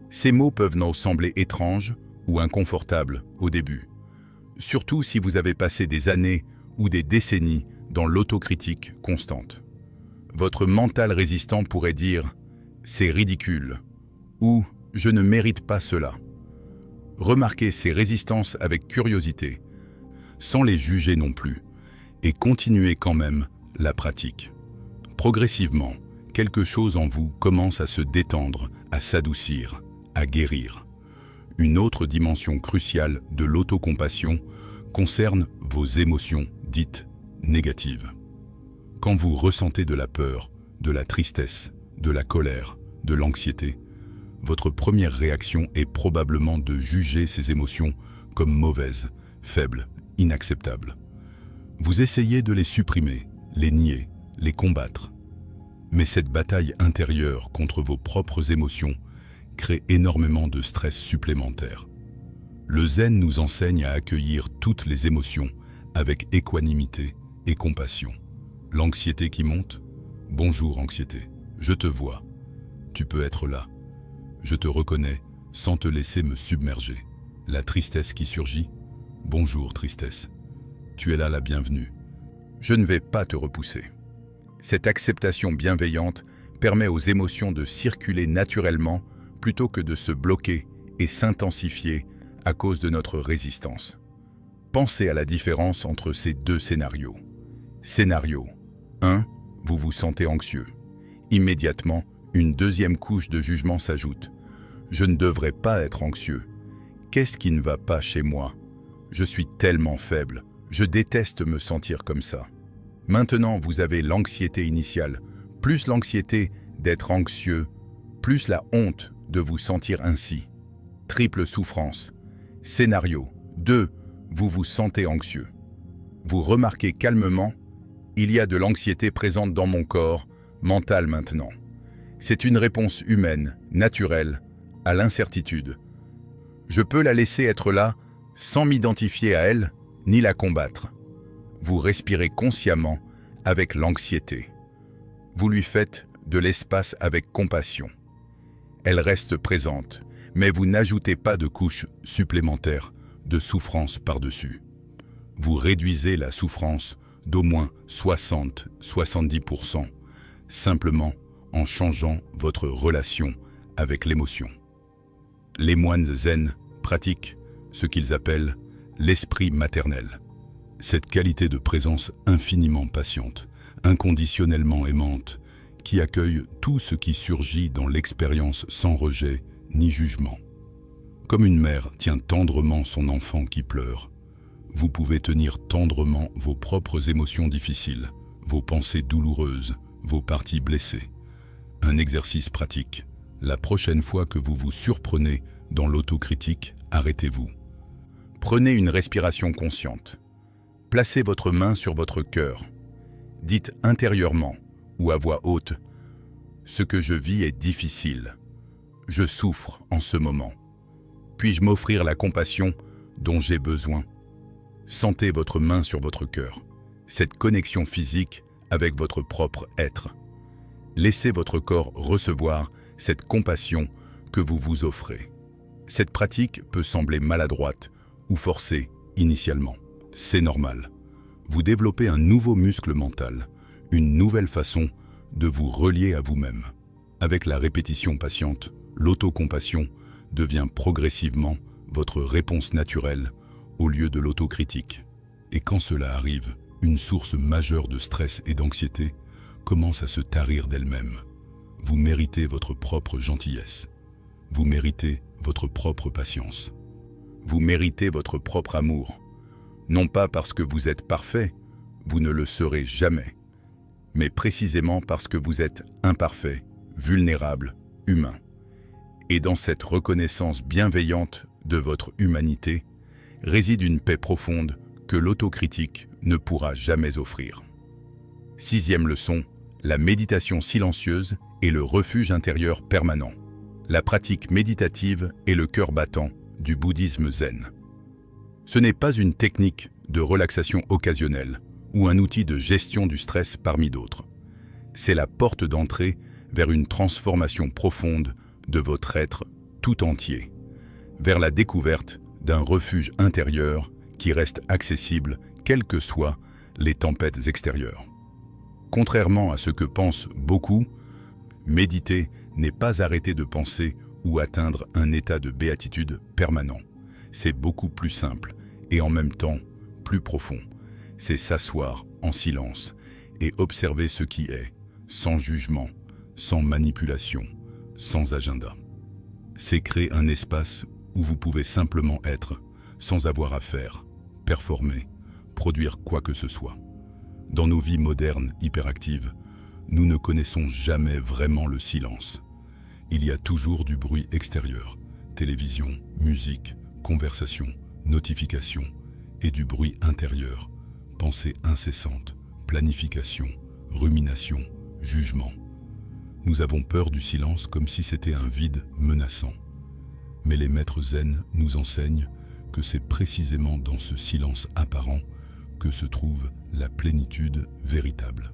Ces mots peuvent nous sembler étranges ou inconfortables au début, surtout si vous avez passé des années ou des décennies dans l'autocritique constante. Votre mental résistant pourrait dire « c'est ridicule » ou « je ne mérite pas cela ». Remarquez ces résistances avec curiosité, sans les juger non plus, et continuez quand même la pratique. Progressivement, quelque chose en vous commence à se détendre, à s'adoucir, à guérir. Une autre dimension cruciale de l'autocompassion concerne vos émotions dites négatives. Quand vous ressentez de la peur, de la tristesse, de la colère, de l'anxiété, votre première réaction est probablement de juger ces émotions comme mauvaises, faibles, inacceptables. Vous essayez de les supprimer, les nier, les combattre. Mais cette bataille intérieure contre vos propres émotions crée énormément de stress supplémentaire. Le zen nous enseigne à accueillir toutes les émotions avec équanimité et compassion. L'anxiété qui monte? Bonjour anxiété, je te vois. Tu peux être là. Je te reconnais sans te laisser me submerger. La tristesse qui surgit? Bonjour tristesse. Tu es là la bienvenue. Je ne vais pas te repousser. Cette acceptation bienveillante permet aux émotions de circuler naturellement plutôt que de se bloquer et s'intensifier à cause de notre résistance. Pensez à la différence entre ces deux scénarios. Scénario 1. Vous vous sentez anxieux. Immédiatement, une deuxième couche de jugement s'ajoute. Je ne devrais pas être anxieux. Qu'est-ce qui ne va pas chez moi? Je suis tellement faible. Je déteste me sentir comme ça. Maintenant, vous avez l'anxiété initiale, plus l'anxiété d'être anxieux, plus la honte de vous sentir ainsi. Triple souffrance. Scénario 2. Vous vous sentez anxieux. Vous remarquez calmement, il y a de l'anxiété présente dans mon corps, mental maintenant. C'est une réponse humaine, naturelle, à l'incertitude. Je peux la laisser être là, sans m'identifier à elle, ni la combattre. Vous respirez consciemment avec l'anxiété. Vous lui faites de l'espace avec compassion. Elle reste présente, mais vous n'ajoutez pas de couche supplémentaire de souffrance par-dessus. Vous réduisez la souffrance d'au moins 60-70%, simplement en changeant votre relation avec l'émotion. Les moines zen pratiquent ce qu'ils appellent l'esprit maternel. Cette qualité de présence infiniment patiente, inconditionnellement aimante, qui accueille tout ce qui surgit dans l'expérience sans rejet ni jugement. Comme une mère tient tendrement son enfant qui pleure, vous pouvez tenir tendrement vos propres émotions difficiles, vos pensées douloureuses, vos parties blessées. Un exercice pratique. La prochaine fois que vous vous surprenez dans l'autocritique, arrêtez-vous. Prenez une respiration consciente. Placez votre main sur votre cœur. Dites intérieurement ou à voix haute « Ce que je vis est difficile. Je souffre en ce moment. Puis-je m'offrir la compassion dont j'ai besoin ?» Sentez votre main sur votre cœur, cette connexion physique avec votre propre être. Laissez votre corps recevoir cette compassion que vous vous offrez. Cette pratique peut sembler maladroite ou forcée initialement. C'est normal. Vous développez un nouveau muscle mental, une nouvelle façon de vous relier à vous-même. Avec la répétition patiente, l'autocompassion devient progressivement votre réponse naturelle au lieu de l'autocritique. Et quand cela arrive, une source majeure de stress et d'anxiété commence à se tarir d'elle-même. Vous méritez votre propre gentillesse. Vous méritez votre propre patience. Vous méritez votre propre amour. Non pas parce que vous êtes parfait, vous ne le serez jamais, mais précisément parce que vous êtes imparfait, vulnérable, humain. Et dans cette reconnaissance bienveillante de votre humanité, réside une paix profonde que l'autocritique ne pourra jamais offrir. Sixième leçon, la méditation silencieuse est le refuge intérieur permanent. La pratique méditative est le cœur battant du bouddhisme zen. Ce n'est pas une technique de relaxation occasionnelle ou un outil de gestion du stress parmi d'autres. C'est la porte d'entrée vers une transformation profonde de votre être tout entier, vers la découverte d'un refuge intérieur qui reste accessible quelles que soient les tempêtes extérieures. Contrairement à ce que pensent beaucoup, méditer n'est pas arrêter de penser ou atteindre un état de béatitude permanent. C'est beaucoup plus simple et en même temps plus profond. C'est s'asseoir en silence et observer ce qui est, sans jugement, sans manipulation, sans agenda. C'est créer un espace où vous pouvez simplement être, sans avoir à faire, performer, produire quoi que ce soit. Dans nos vies modernes hyperactives, nous ne connaissons jamais vraiment le silence. il y a toujours du bruit extérieur, télévision, musique, conversation, notifications, et du bruit intérieur, pensée incessante, planification, rumination, jugement. Nous avons peur du silence comme si c'était un vide menaçant. Mais les maîtres zen nous enseignent que c'est précisément dans ce silence apparent que se trouve la plénitude véritable.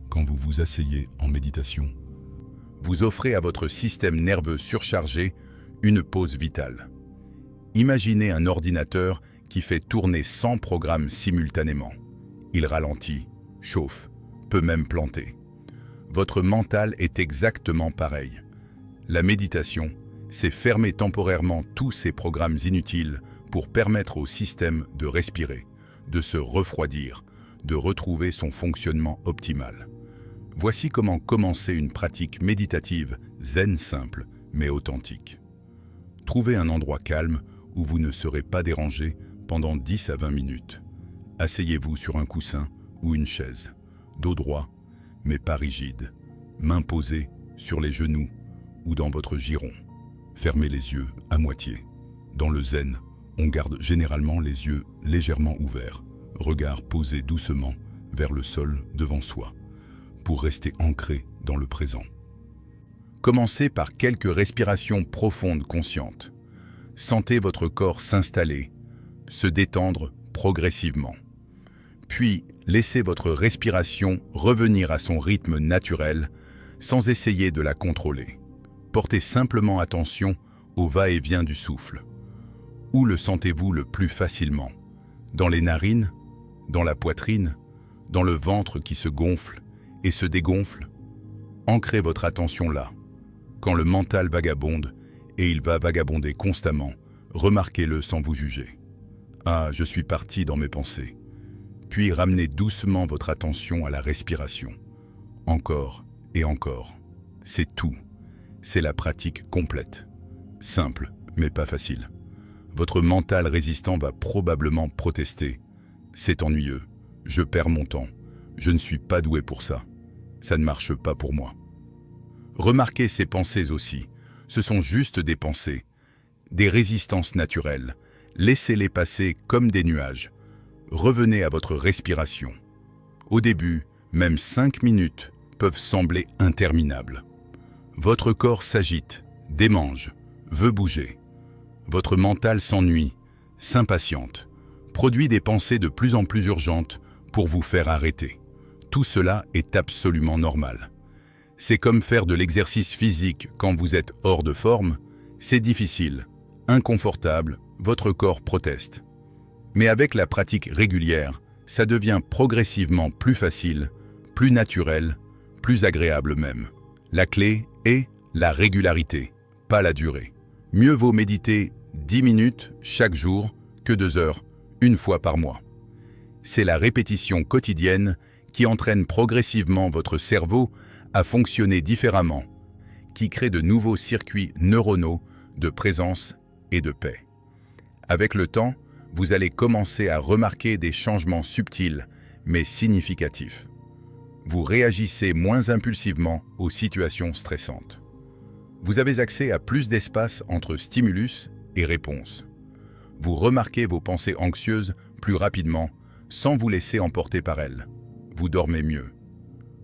Quand vous vous asseyez en méditation, vous offrez à votre système nerveux surchargé une pause vitale. Imaginez un ordinateur qui fait tourner 100 programmes simultanément. Il ralentit, chauffe, peut même planter. Votre mental est exactement pareil. La méditation, c'est fermer temporairement tous ces programmes inutiles pour permettre au système de respirer, de se refroidir, de retrouver son fonctionnement optimal. Voici comment commencer une pratique méditative zen simple, mais authentique. Trouvez un endroit calme où vous ne serez pas dérangé pendant 10 à 20 minutes. Asseyez-vous sur un coussin ou une chaise, dos droit, mais pas rigide, mains posées sur les genoux ou dans votre giron. Fermez les yeux à moitié. Dans le zen, on garde généralement les yeux légèrement ouverts, regard posé doucement vers le sol devant soi, pour rester ancré dans le présent. Commencez par quelques respirations profondes conscientes. Sentez votre corps s'installer, se détendre progressivement. Puis, laissez votre respiration revenir à son rythme naturel, sans essayer de la contrôler. Portez simplement attention au va-et-vient du souffle. Où le sentez-vous le plus facilement? Dans les narines? Dans la poitrine? Dans le ventre qui se gonfle et se dégonfle? Ancrez votre attention là. Quand le mental vagabonde, et il va vagabonder constamment, remarquez-le sans vous juger. Ah, je suis parti dans mes pensées. Puis ramenez doucement votre attention à la respiration. Encore et encore. C'est tout. C'est la pratique complète. Simple, mais pas facile. Votre mental résistant va probablement protester. C'est ennuyeux. Je perds mon temps. Je ne suis pas doué pour ça. Ça ne marche pas pour moi. Remarquez ces pensées aussi. Ce sont juste des pensées, des résistances naturelles. Laissez-les passer comme des nuages. Revenez à votre respiration. Au début, même 5 minutes peuvent sembler interminables. Votre corps s'agite, démange, veut bouger. Votre mental s'ennuie, s'impatiente, produit des pensées de plus en plus urgentes pour vous faire arrêter. Tout cela est absolument normal. C'est comme faire de l'exercice physique quand vous êtes hors de forme, c'est difficile, inconfortable, votre corps proteste. Mais avec la pratique régulière, ça devient progressivement plus facile, plus naturel, plus agréable même. La clé est la régularité, pas la durée. Mieux vaut méditer 10 minutes chaque jour que 2 heures, une fois par mois. C'est la répétition quotidienne qui entraîne progressivement votre cerveau à fonctionner différemment, qui crée de nouveaux circuits neuronaux de présence et de paix. Avec le temps, vous allez commencer à remarquer des changements subtils mais significatifs. Vous réagissez moins impulsivement aux situations stressantes. Vous avez accès à plus d'espace entre stimulus et réponse. Vous remarquez vos pensées anxieuses plus rapidement sans vous laisser emporter par elles. Vous dormez mieux.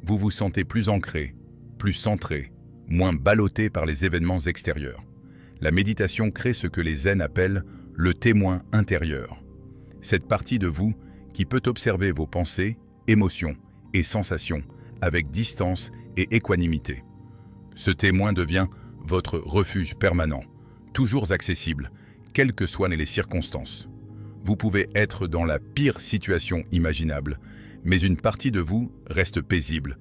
Vous vous sentez plus ancré, plus centré, moins ballotté par les événements extérieurs. La méditation crée ce que les zen appellent le témoin intérieur. Cette partie de vous qui peut observer vos pensées, émotions et sensations avec distance et équanimité. Ce témoin devient votre refuge permanent, toujours accessible, quelles que soient les circonstances. Vous pouvez être dans la pire situation imaginable, mais une partie de vous reste paisible,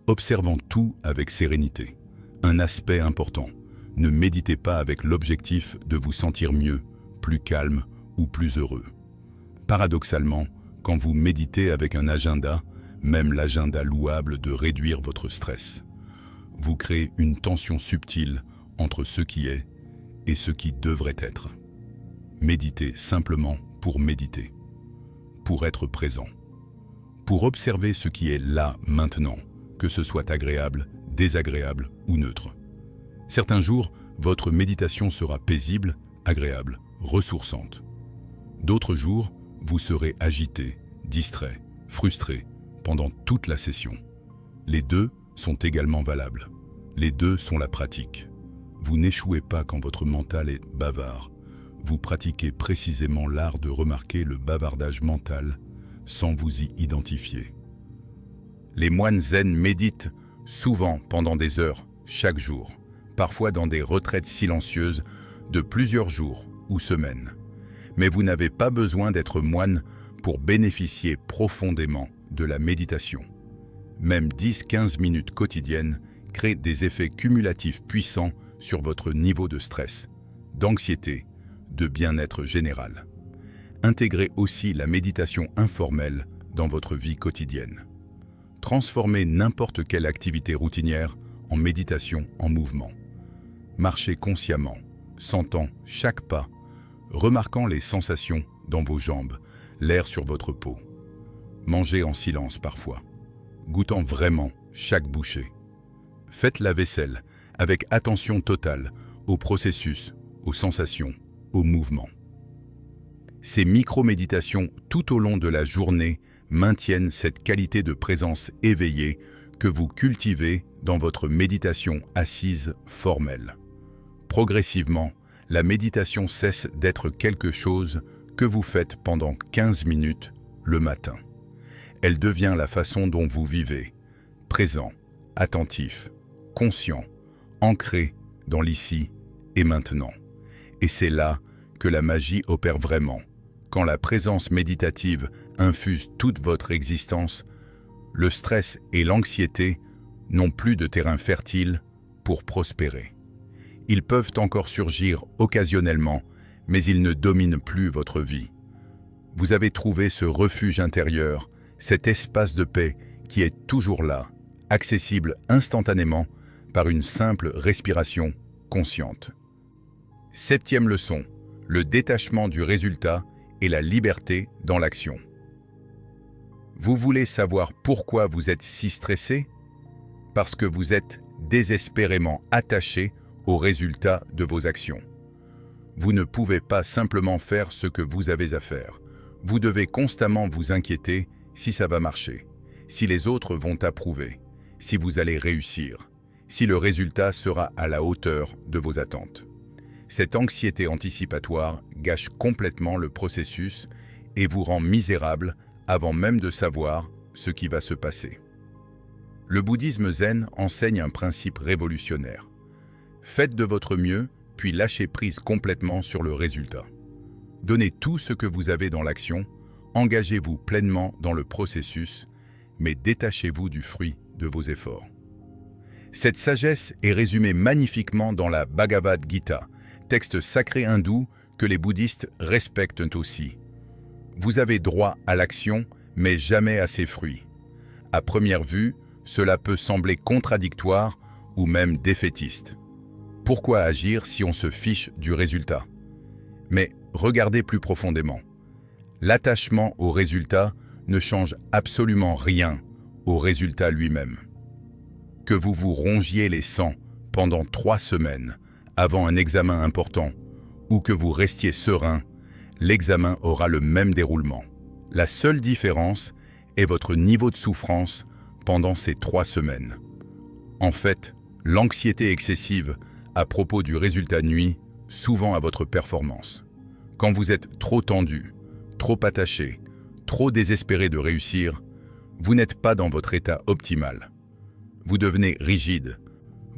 observant tout avec sérénité. Un aspect important, ne méditez pas avec l'objectif de vous sentir mieux, plus calme ou plus heureux. Paradoxalement, quand vous méditez avec un agenda, même l'agenda louable de réduire votre stress, vous créez une tension subtile entre ce qui est et ce qui devrait être. Méditez simplement pour méditer, pour être présent, pour observer ce qui est là maintenant, que ce soit agréable, désagréable ou neutre. Certains jours, votre méditation sera paisible, agréable, ressourçante. D'autres jours, vous serez agité, distrait, frustré pendant toute la session. Les deux sont également valables. Les deux sont la pratique. Vous n'échouez pas quand votre mental est bavard. Vous pratiquez précisément l'art de remarquer le bavardage mental sans vous y identifier. Les moines zen méditent souvent pendant des heures, chaque jour, parfois dans des retraites silencieuses de plusieurs jours ou semaines. Mais vous n'avez pas besoin d'être moine pour bénéficier profondément de la méditation. Même 10-15 minutes quotidiennes créent des effets cumulatifs puissants sur votre niveau de stress, d'anxiété, de bien-être général. Intégrez aussi la méditation informelle dans votre vie quotidienne. Transformez n'importe quelle activité routinière en méditation en mouvement. Marchez consciemment, sentant chaque pas, remarquant les sensations dans vos jambes, l'air sur votre peau. Mangez en silence parfois, goûtant vraiment chaque bouchée. Faites la vaisselle avec attention totale au processus, aux sensations, aux mouvements. Ces micro-méditations tout au long de la journée maintiennent cette qualité de présence éveillée que vous cultivez dans votre méditation assise formelle. Progressivement, la méditation cesse d'être quelque chose que vous faites pendant 15 minutes le matin. Elle devient la façon dont vous vivez, présent, attentif, conscient, ancré dans l'ici et maintenant. Et c'est là que la magie opère vraiment. Quand la présence méditative infuse toute votre existence, le stress et l'anxiété n'ont plus de terrain fertile pour prospérer. Ils peuvent encore surgir occasionnellement, mais ils ne dominent plus votre vie. Vous avez trouvé ce refuge intérieur, cet espace de paix qui est toujours là, accessible instantanément par une simple respiration consciente. 7e leçon, le détachement du résultat et la liberté dans l'action. Vous voulez savoir pourquoi vous êtes si stressé? Parce que vous êtes désespérément attaché au résultat de vos actions. Vous ne pouvez pas simplement faire ce que vous avez à faire. Vous devez constamment vous inquiéter si ça va marcher, si les autres vont approuver, si vous allez réussir, si le résultat sera à la hauteur de vos attentes. Cette anxiété anticipatoire gâche complètement le processus et vous rend misérable avant même de savoir ce qui va se passer. Le bouddhisme zen enseigne un principe révolutionnaire. Faites de votre mieux, puis lâchez prise complètement sur le résultat. Donnez tout ce que vous avez dans l'action, engagez-vous pleinement dans le processus, mais détachez-vous du fruit de vos efforts. Cette sagesse est résumée magnifiquement dans la Bhagavad Gita, texte sacré hindou que les bouddhistes respectent aussi. Vous avez droit à l'action, mais jamais à ses fruits. À première vue, cela peut sembler contradictoire ou même défaitiste. Pourquoi agir si on se fiche du résultat? Mais regardez plus profondément. L'attachement au résultat ne change absolument rien au résultat lui-même. Que vous vous rongiez les sangs pendant 3 semaines avant un examen important ou que vous restiez serein, l'examen aura le même déroulement. La seule différence est votre niveau de souffrance pendant ces 3 semaines. En fait, l'anxiété excessive à propos du résultat nuit souvent à votre performance. Quand vous êtes trop tendu, trop attaché, trop désespéré de réussir, vous n'êtes pas dans votre état optimal. Vous devenez rigide,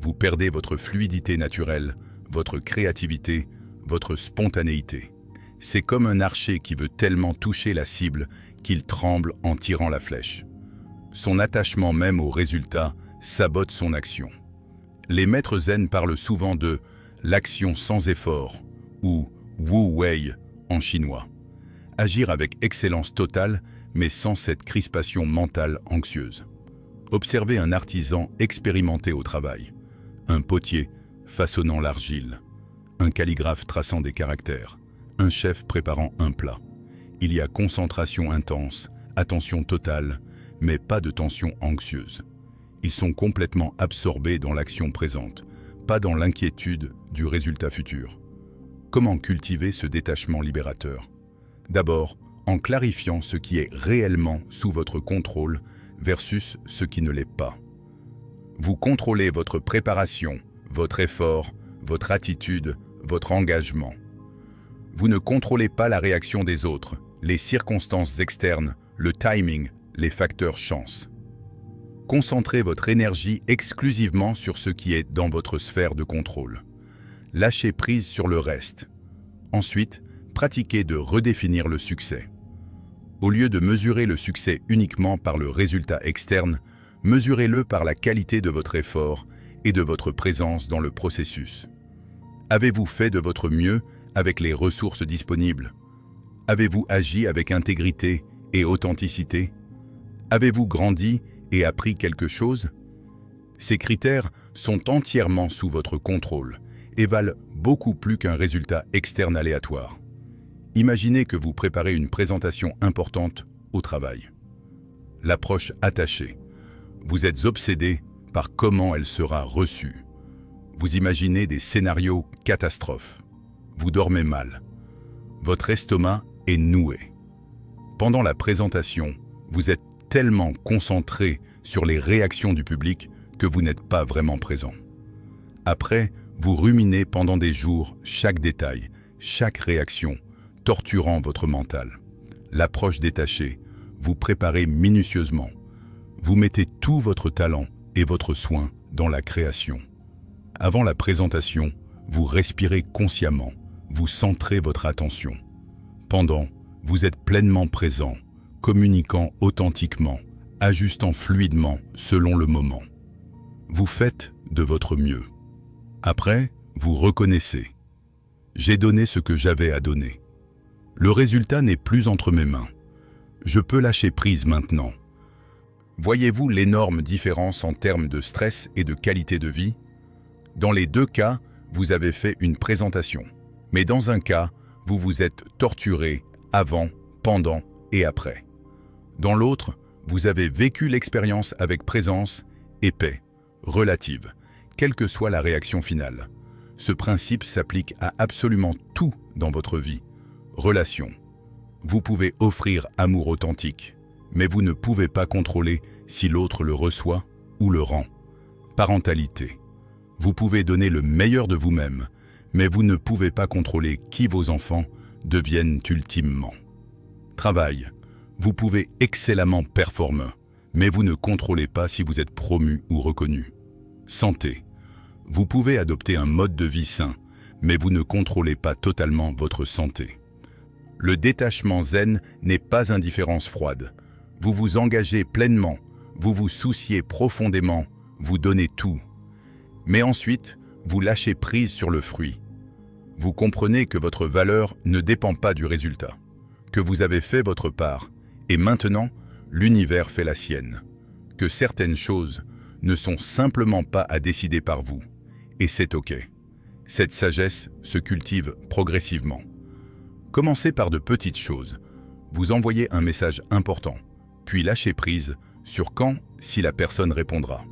vous perdez votre fluidité naturelle, votre créativité, votre spontanéité. C'est comme un archer qui veut tellement toucher la cible qu'il tremble en tirant la flèche. Son attachement même au résultat sabote son action. Les maîtres zen parlent souvent de l'action sans effort ou Wu Wei en chinois. Agir avec excellence totale mais sans cette crispation mentale anxieuse. Observez un artisan expérimenté au travail, un potier façonnant l'argile, un calligraphe traçant des caractères, un chef préparant un plat. Il y a concentration intense, attention totale, mais pas de tension anxieuse. Ils sont complètement absorbés dans l'action présente, pas dans l'inquiétude du résultat futur. Comment cultiver ce détachement libérateur? D'abord, en clarifiant ce qui est réellement sous votre contrôle versus ce qui ne l'est pas. Vous contrôlez votre préparation, votre effort, votre attitude, votre engagement. Vous ne contrôlez pas la réaction des autres, les circonstances externes, le timing, les facteurs chance. Concentrez votre énergie exclusivement sur ce qui est dans votre sphère de contrôle. Lâchez prise sur le reste. Ensuite, pratiquez de redéfinir le succès. Au lieu de mesurer le succès uniquement par le résultat externe, mesurez-le par la qualité de votre effort et de votre présence dans le processus. Avez-vous fait de votre mieux avec les ressources disponibles? Avez-vous agi avec intégrité et authenticité? Avez-vous grandi et appris quelque chose? Ces critères sont entièrement sous votre contrôle et valent beaucoup plus qu'un résultat externe aléatoire. Imaginez que vous préparez une présentation importante au travail. L'approche attachée. Vous êtes obsédé par comment elle sera reçue. Vous imaginez des scénarios catastrophes. Vous dormez mal. Votre estomac est noué. Pendant la présentation, vous êtes tellement concentré sur les réactions du public que vous n'êtes pas vraiment présent. Après, vous ruminez pendant des jours chaque détail, chaque réaction, torturant votre mental. L'approche détachée, vous préparez minutieusement. Vous mettez tout votre talent et votre soin dans la création. Avant la présentation, vous respirez consciemment, vous centrez votre attention. Pendant, vous êtes pleinement présent, communiquant authentiquement, ajustant fluidement selon le moment. Vous faites de votre mieux. Après, vous reconnaissez. J'ai donné ce que j'avais à donner. Le résultat n'est plus entre mes mains. Je peux lâcher prise maintenant. Voyez-vous l'énorme différence en termes de stress et de qualité de vie? Dans les deux cas, vous avez fait une présentation. Mais dans un cas, vous vous êtes torturé avant, pendant et après. Dans l'autre, vous avez vécu l'expérience avec présence et paix, relative, quelle que soit la réaction finale. Ce principe s'applique à absolument tout dans votre vie. Relation. Vous pouvez offrir amour authentique, mais vous ne pouvez pas contrôler si l'autre le reçoit ou le rend. Parentalité. Vous pouvez donner le meilleur de vous-même, mais vous ne pouvez pas contrôler qui vos enfants deviennent ultimement. Travail. Vous pouvez excellemment performer, mais vous ne contrôlez pas si vous êtes promu ou reconnu. Santé. Vous pouvez adopter un mode de vie sain, mais vous ne contrôlez pas totalement votre santé. Le détachement zen n'est pas indifférence froide. Vous vous engagez pleinement, vous vous souciez profondément, vous donnez tout. Mais ensuite, vous lâchez prise sur le fruit. Vous comprenez que votre valeur ne dépend pas du résultat, que vous avez fait votre part, et maintenant, l'univers fait la sienne. Que certaines choses ne sont simplement pas à décider par vous, et c'est OK. Cette sagesse se cultive progressivement. Commencez par de petites choses. Vous envoyez un message important, puis lâchez prise sur quand, si la personne répondra.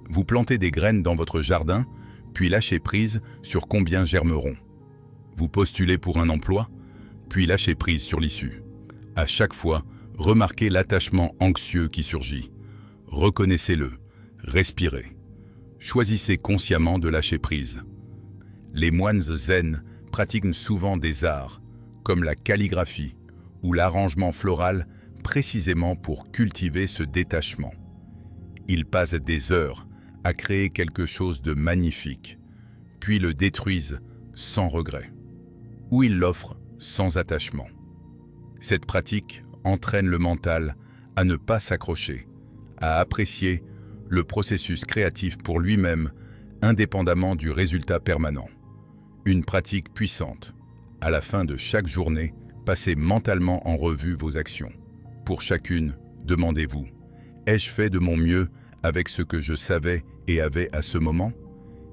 Vous plantez des graines dans votre jardin, puis lâchez prise sur combien germeront. Vous postulez pour un emploi, puis lâchez prise sur l'issue. À chaque fois, remarquez l'attachement anxieux qui surgit. Reconnaissez-le, respirez. Choisissez consciemment de lâcher prise. Les moines zen pratiquent souvent des arts, comme la calligraphie ou l'arrangement floral, précisément pour cultiver ce détachement. Ils passent des heures à créer quelque chose de magnifique, puis le détruisent sans regret, ou ils l'offrent sans attachement. Cette pratique entraîne le mental à ne pas s'accrocher, à apprécier le processus créatif pour lui-même, indépendamment du résultat permanent. Une pratique puissante. À la fin de chaque journée, passez mentalement en revue vos actions. Pour chacune, demandez-vous, ai-je fait de mon mieux avec ce que je savais et avais à ce moment?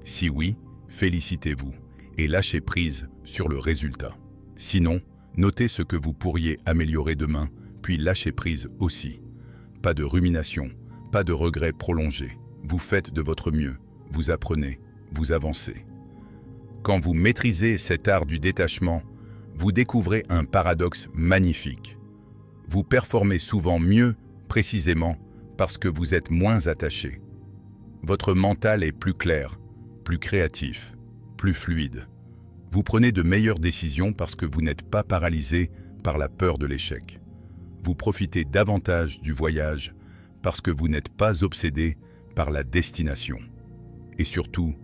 Si oui, félicitez-vous et lâchez prise sur le résultat. Sinon, notez ce que vous pourriez améliorer demain, puis lâchez prise aussi. Pas de rumination, pas de regrets prolongés. Vous faites de votre mieux, vous apprenez, vous avancez. Quand vous maîtrisez cet art du détachement, vous découvrez un paradoxe magnifique. Vous performez souvent mieux, précisément, parce que vous êtes moins attaché. Votre mental est plus clair, plus créatif, plus fluide. Vous prenez de meilleures décisions parce que vous n'êtes pas paralysé par la peur de l'échec. Vous profitez davantage du voyage parce que vous n'êtes pas obsédé par la destination. Et surtout,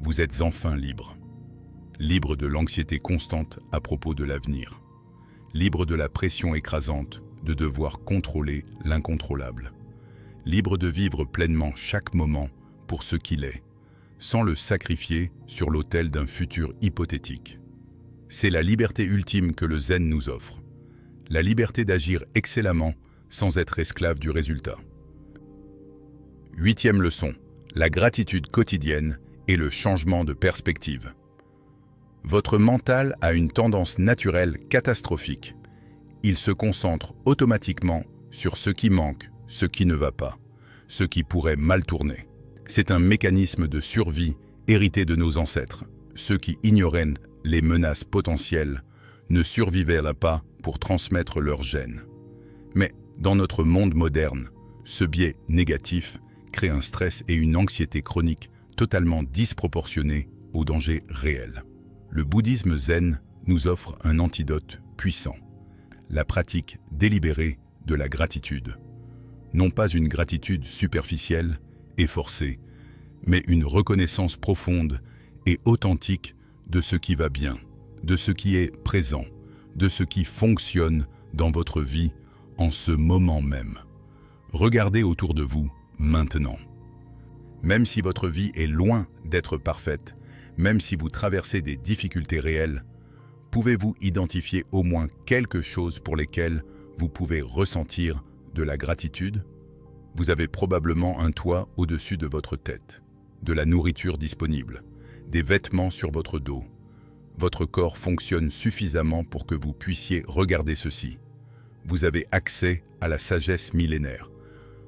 vous êtes enfin libre. Libre de l'anxiété constante à propos de l'avenir. Libre de la pression écrasante de devoir contrôler l'incontrôlable. Libre de vivre pleinement chaque moment pour ce qu'il est, sans le sacrifier sur l'autel d'un futur hypothétique. C'est la liberté ultime que le zen nous offre. La liberté d'agir excellemment sans être esclave du résultat. 8e leçon, la gratitude quotidienne et le changement de perspective. Votre mental a une tendance naturelle catastrophique. Il se concentre automatiquement sur ce qui manque, ce qui ne va pas, ce qui pourrait mal tourner. C'est un mécanisme de survie hérité de nos ancêtres. Ceux qui ignoraient les menaces potentielles ne survivaient là pas pour transmettre leurs gènes. Mais dans notre monde moderne, ce biais négatif crée un stress et une anxiété chronique totalement disproportionnés aux dangers réels. Le bouddhisme zen nous offre un antidote puissant, la pratique délibérée de la gratitude. Non pas une gratitude superficielle et forcée, mais une reconnaissance profonde et authentique de ce qui va bien, de ce qui est présent, de ce qui fonctionne dans votre vie en ce moment même. Regardez autour de vous maintenant. Même si votre vie est loin d'être parfaite, même si vous traversez des difficultés réelles, pouvez-vous identifier au moins quelque chose pour lesquelles vous pouvez ressentir de la gratitude? Vous avez probablement un toit au-dessus de votre tête, de la nourriture disponible, des vêtements sur votre dos. Votre corps fonctionne suffisamment pour que vous puissiez regarder ceci. Vous avez accès à la sagesse millénaire.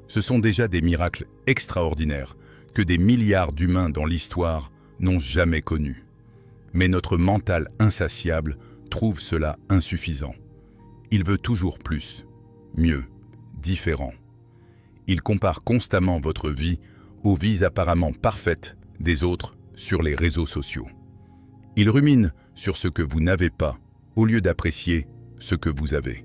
Ce sont déjà des miracles extraordinaires que des milliards d'humains dans l'histoire n'ont jamais connus. Mais notre mental insatiable trouve cela insuffisant. Il veut toujours plus, mieux, différent. Il compare constamment votre vie aux vies apparemment parfaites des autres sur les réseaux sociaux. Il rumine sur ce que vous n'avez pas, au lieu d'apprécier ce que vous avez.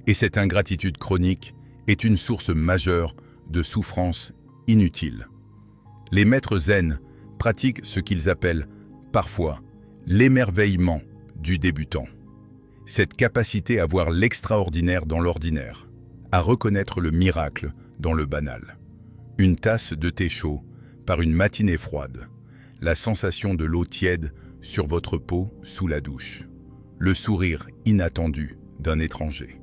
Et cette ingratitude chronique est une source majeure de souffrance inutile. Les maîtres zen pratiquent ce qu'ils appellent parfois l'émerveillement du débutant. Cette capacité à voir l'extraordinaire dans l'ordinaire, à reconnaître le miracle dans le banal. Une tasse de thé chaud par une matinée froide, la sensation de l'eau tiède sur votre peau sous la douche, le sourire inattendu d'un étranger,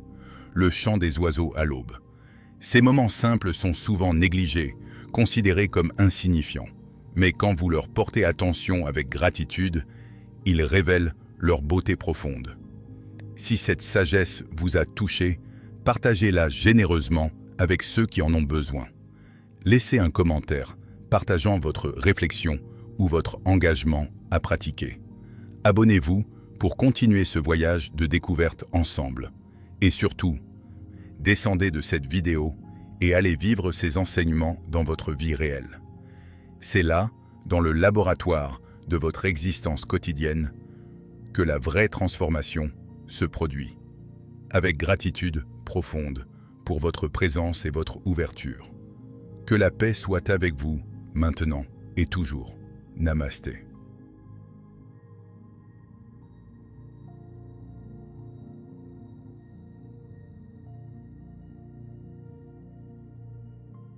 le chant des oiseaux à l'aube. Ces moments simples sont souvent négligés, considérés comme insignifiants. Mais quand vous leur portez attention avec gratitude, ils révèlent leur beauté profonde. Si cette sagesse vous a touché, partagez-la généreusement avec ceux qui en ont besoin. Laissez un commentaire partageant votre réflexion ou votre engagement à pratiquer. Abonnez-vous pour continuer ce voyage de découverte ensemble. Et surtout, descendez de cette vidéo et allez vivre ces enseignements dans votre vie réelle. C'est là, dans le laboratoire de votre existence quotidienne, que la vraie transformation se produit. Avec gratitude profonde pour votre présence et votre ouverture. Que la paix soit avec vous, maintenant et toujours. Namasté.